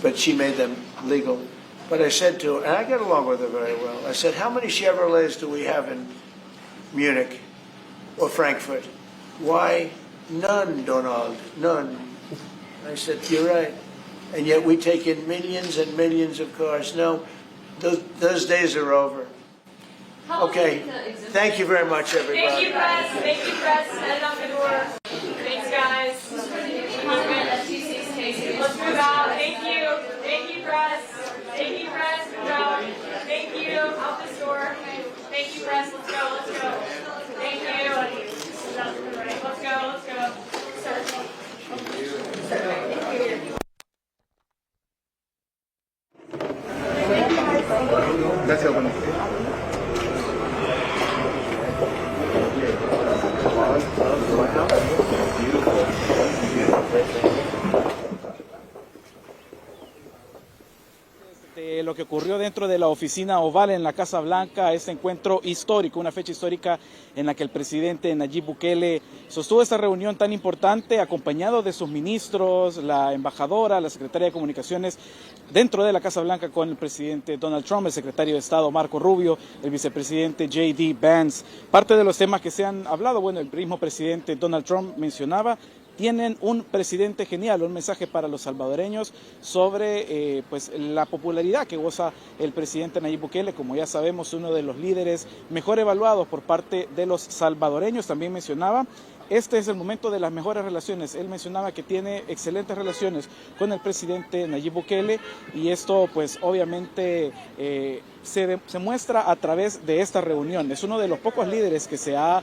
but she made them legal. But I said to her, and I get along with her very well, I said, how many Chevrolets do we have in Munich or Frankfurt? Why, none, Donald, none. I said, you're right. And yet we take in millions and millions of cars. No, those days are over. Okay, thank you very much, everybody. Thank you, press. Thank you, press. Head out the door. Thanks, guys. Let's move out. Thank you. Thank you, press. Thank you, press. Move out. Thank you. Out this door. Thank you, press. Let's go. Let's go. Thank you. Let's go. Let's go. Gracias, bueno. De lo que ocurrió dentro de la oficina oval en la Casa Blanca, este encuentro histórico, una fecha histórica en la que el presidente Nayib Bukele sostuvo esta reunión tan importante, acompañado de sus ministros, la embajadora, la secretaria de Comunicaciones, dentro de la Casa Blanca con el presidente Donald Trump, el secretario de Estado Marco Rubio, el vicepresidente J.D. Vance. Parte de los temas que se han hablado, bueno, el mismo presidente Donald Trump mencionaba, tienen un presidente genial, un mensaje para los salvadoreños sobre pues la popularidad que goza el presidente Nayib Bukele, como ya sabemos, uno de los líderes mejor evaluados por parte de los salvadoreños. También mencionaba, este es el momento de las mejores relaciones. Él mencionaba que tiene excelentes relaciones con el presidente Nayib Bukele y esto pues obviamente se muestra a través de esta reunión. Es uno de los pocos líderes que se ha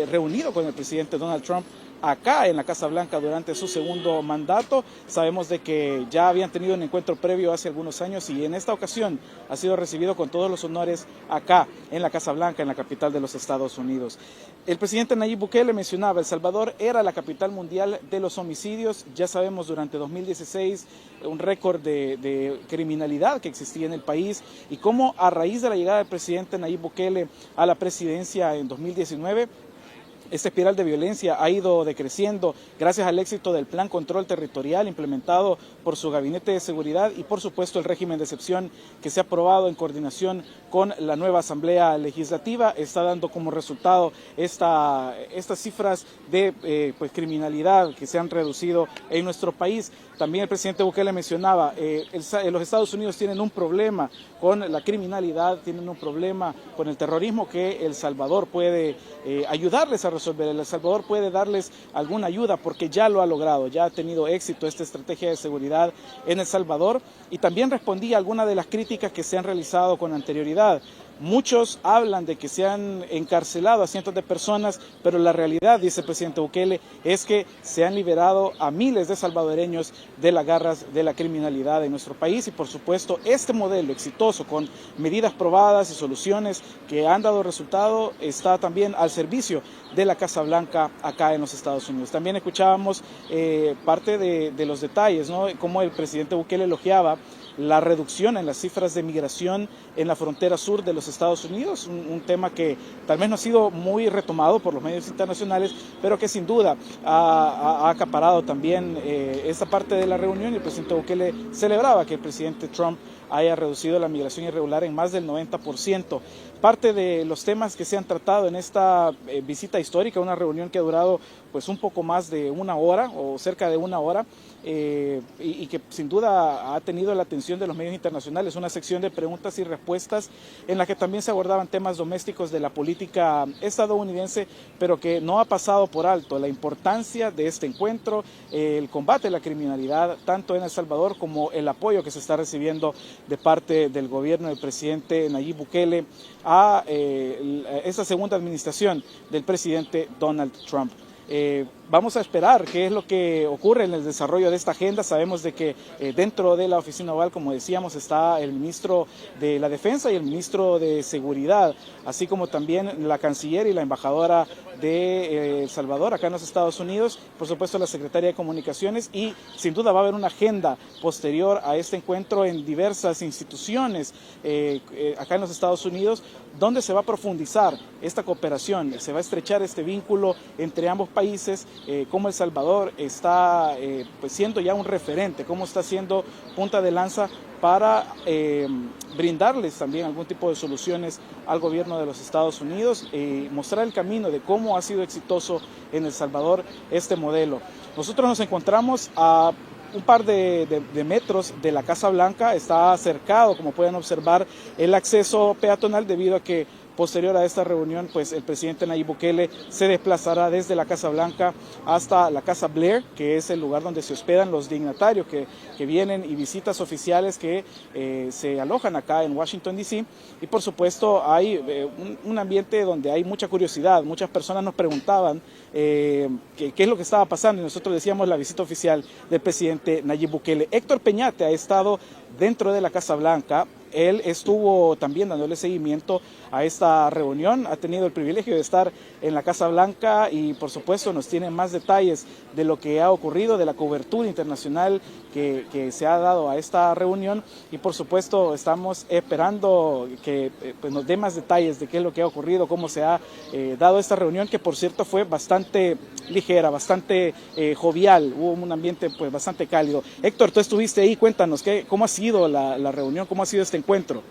reunido con el presidente Donald Trump acá en la Casa Blanca durante su segundo mandato. Sabemos de que ya habían tenido un encuentro previo hace algunos años y en esta ocasión ha sido recibido con todos los honores acá en la Casa Blanca, en la capital de los Estados Unidos. El presidente Nayib Bukele mencionaba, El Salvador era la capital mundial de los homicidios. Ya sabemos durante 2016 un récord de criminalidad que existía en el país y cómo a raíz de la llegada del presidente Nayib Bukele a la presidencia en 2019, esta espiral de violencia ha ido decreciendo gracias al éxito del Plan Control Territorial implementado por su Gabinete de Seguridad y, por supuesto, el régimen de excepción que se ha aprobado en coordinación con la nueva Asamblea Legislativa. Está dando como resultado estas cifras de criminalidad que se han reducido en nuestro país. También el presidente Bukele mencionaba, los Estados Unidos tienen un problema con la criminalidad, tienen un problema con el terrorismo que El Salvador puede ayudarles a resolver. El Salvador puede darles alguna ayuda porque ya lo ha logrado, ya ha tenido éxito esta estrategia de seguridad en El Salvador y también respondía a algunas de las críticas que se han realizado con anterioridad. Muchos hablan de que se han encarcelado a cientos de personas, pero la realidad, dice el presidente Bukele, es que se han liberado a miles de salvadoreños de las garras de la criminalidad en nuestro país y, por supuesto, este modelo exitoso con medidas probadas y soluciones que han dado resultado está también al servicio de la Casa Blanca acá en los Estados Unidos. También escuchábamos parte de los detalles, ¿no? Cómo el presidente Bukele elogiaba la reducción en las cifras de migración en la frontera sur de los Estados Unidos, un tema que tal vez no ha sido muy retomado por los medios internacionales, pero que sin duda ha acaparado también esta parte de la reunión y el presidente Bukele celebraba que el presidente Trump haya reducido la migración irregular en más del 90%. Parte de los temas que se han tratado en esta visita histórica, una reunión que ha durado pues un poco más de una hora o cerca de una hora. Y que sin duda ha tenido la atención de los medios internacionales, una sección de preguntas y respuestas en la que también se abordaban temas domésticos de la política estadounidense, pero que no ha pasado por alto la importancia de este encuentro, el combate a la criminalidad, tanto en El Salvador como el apoyo que se está recibiendo de parte del gobierno del presidente Nayib Bukele a esta segunda administración del presidente Donald Trump. Vamos a esperar qué es lo que ocurre en el desarrollo de esta agenda. Sabemos de que dentro de la oficina oval, como decíamos, está el ministro de la Defensa y el ministro de Seguridad, así como también la canciller y la embajadora de El Salvador acá en los Estados Unidos, por supuesto la secretaria de Comunicaciones, y sin duda va a haber una agenda posterior a este encuentro en diversas instituciones acá en los Estados Unidos, donde se va a profundizar esta cooperación, se va a estrechar este vínculo entre ambos países, cómo El Salvador está pues siendo ya un referente, cómo está siendo punta de lanza para brindarles también algún tipo de soluciones al gobierno de los Estados Unidos y mostrar el camino de cómo ha sido exitoso en El Salvador este modelo. Nosotros nos encontramos a un par de metros de la Casa Blanca, está cercado, como pueden observar, el acceso peatonal debido a que posterior a esta reunión, pues el presidente Nayib Bukele se desplazará desde la Casa Blanca hasta la Casa Blair, que es el lugar donde se hospedan los dignatarios que vienen y visitas oficiales que se alojan acá en Washington, D.C. Y por supuesto hay un ambiente donde hay mucha curiosidad. Muchas personas nos preguntaban qué es lo que estaba pasando y nosotros decíamos la visita oficial del presidente Nayib Bukele. Héctor Peñate ha estado dentro de la Casa Blanca. Él estuvo también dándole seguimiento a esta reunión, ha tenido el privilegio de estar en la Casa Blanca y por supuesto nos tiene más detalles de lo que ha ocurrido, de la cobertura internacional que se ha dado a esta reunión y por supuesto estamos esperando que pues nos dé más detalles de qué es lo que ha ocurrido, cómo se ha dado esta reunión, que por cierto fue bastante ligera, bastante jovial, hubo un ambiente pues bastante cálido. Héctor, tú estuviste ahí, cuéntanos cómo ha sido la reunión, cómo ha sido este encuentro.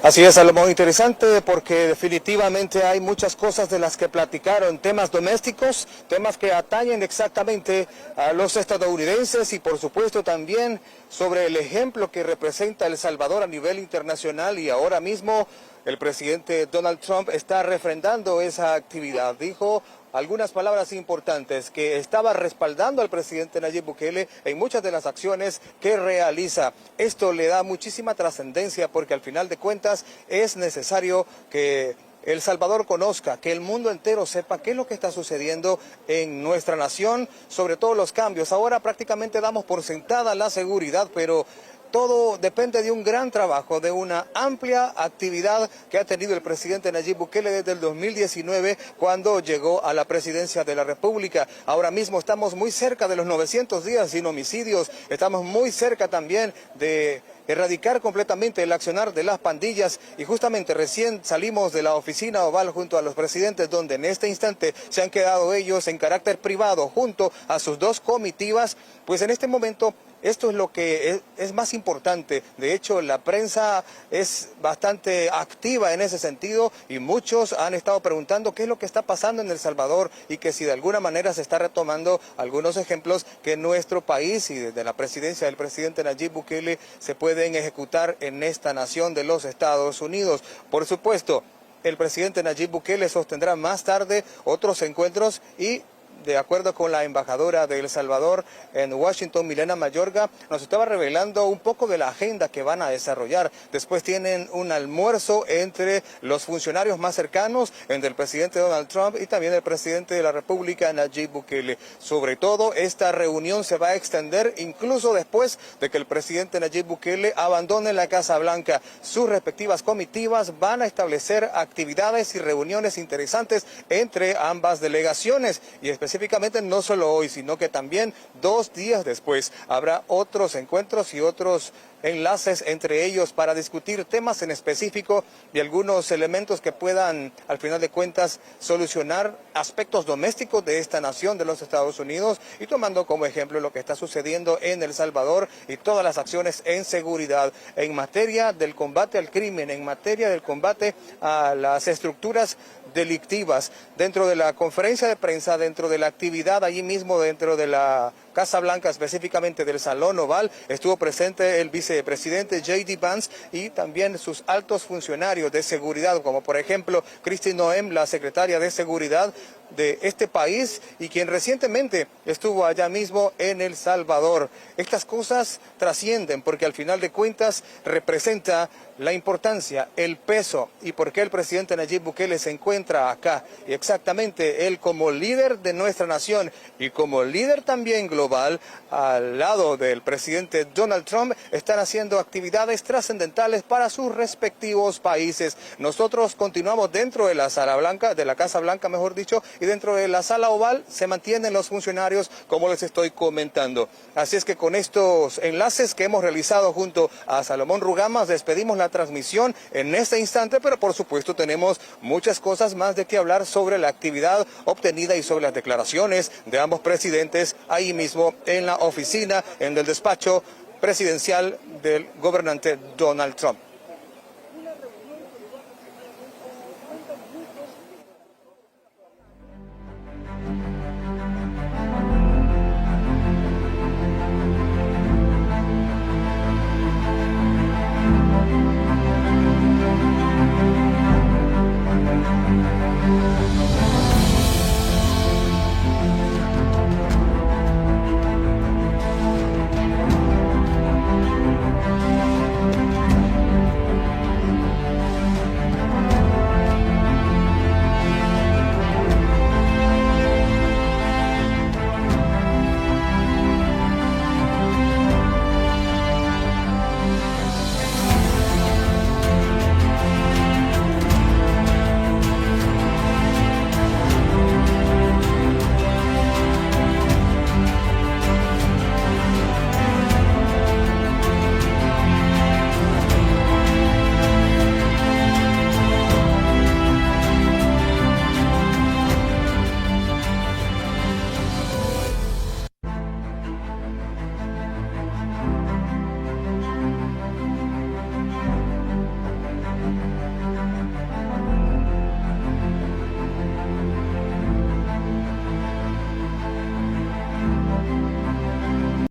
Así es, Salomón, interesante porque definitivamente hay muchas cosas de las que platicaron, temas domésticos, temas que atañen exactamente a los estadounidenses y por supuesto también sobre el ejemplo que representa El Salvador a nivel internacional y ahora mismo el presidente Donald Trump está refrendando esa actividad. Dijo algunas palabras importantes, que estaba respaldando al presidente Nayib Bukele en muchas de las acciones que realiza. Esto le da muchísima trascendencia porque al final de cuentas es necesario que El Salvador conozca, que el mundo entero sepa qué es lo que está sucediendo en nuestra nación, sobre todo los cambios. Ahora prácticamente damos por sentada la seguridad, pero todo depende de un gran trabajo, de una amplia actividad que ha tenido el presidente Nayib Bukele desde el 2019 cuando llegó a la presidencia de la República. Ahora mismo estamos muy cerca de los 900 días sin homicidios, estamos muy cerca también de erradicar completamente el accionar de las pandillas y justamente recién salimos de la oficina oval junto a los presidentes donde en este instante se han quedado ellos en carácter privado junto a sus dos comitivas, pues en este momento esto es lo que es más importante. De hecho, la prensa es bastante activa en ese sentido y muchos han estado preguntando qué es lo que está pasando en El Salvador y que si de alguna manera se está retomando algunos ejemplos que en nuestro país y desde la presidencia del presidente Nayib Bukele se pueden ejecutar en esta nación de los Estados Unidos. Por supuesto, el presidente Nayib Bukele sostendrá más tarde otros encuentros y de acuerdo con la embajadora de El Salvador en Washington, Milena Mayorga, nos estaba revelando un poco de la agenda que van a desarrollar. Después tienen un almuerzo entre los funcionarios más cercanos, entre el presidente Donald Trump y también el presidente de la República, Nayib Bukele. Sobre todo, esta reunión se va a extender incluso después de que el presidente Nayib Bukele abandone la Casa Blanca. Sus respectivas comitivas van a establecer actividades y reuniones interesantes entre ambas delegaciones y específicamente no solo hoy, sino que también 2 días después habrá otros encuentros y otros enlaces entre ellos para discutir temas en específico y algunos elementos que puedan, al final de cuentas, solucionar aspectos domésticos de esta nación, de los Estados Unidos, y tomando como ejemplo lo que está sucediendo en El Salvador y todas las acciones en seguridad, en materia del combate al crimen, en materia del combate a las estructuras delictivas. Dentro de la conferencia de prensa, dentro de la actividad allí mismo, dentro de la Casa Blanca, específicamente del Salón Oval, estuvo presente el vicepresidente J.D. Vance y también sus altos funcionarios de seguridad, como por ejemplo Kristi Noem, la secretaria de Seguridad de este país y quien recientemente estuvo allá mismo en El Salvador. Estas cosas trascienden porque al final de cuentas representa la importancia, el peso y por qué el presidente Nayib Bukele se encuentra acá. Y exactamente él como líder de nuestra nación y como líder también global, al lado del presidente Donald Trump, están haciendo actividades trascendentales para sus respectivos países. Nosotros continuamos dentro de la Sala Blanca, de la Casa Blanca mejor dicho, y dentro de la Sala Oval se mantienen los funcionarios como les estoy comentando. Así es que con estos enlaces que hemos realizado junto a Salomón Rugamas despedimos la transmisión en este instante, pero por supuesto tenemos muchas cosas más de qué hablar sobre la actividad obtenida y sobre las declaraciones de ambos presidentes ahí mismo en la oficina, en el despacho presidencial del gobernante Donald Trump.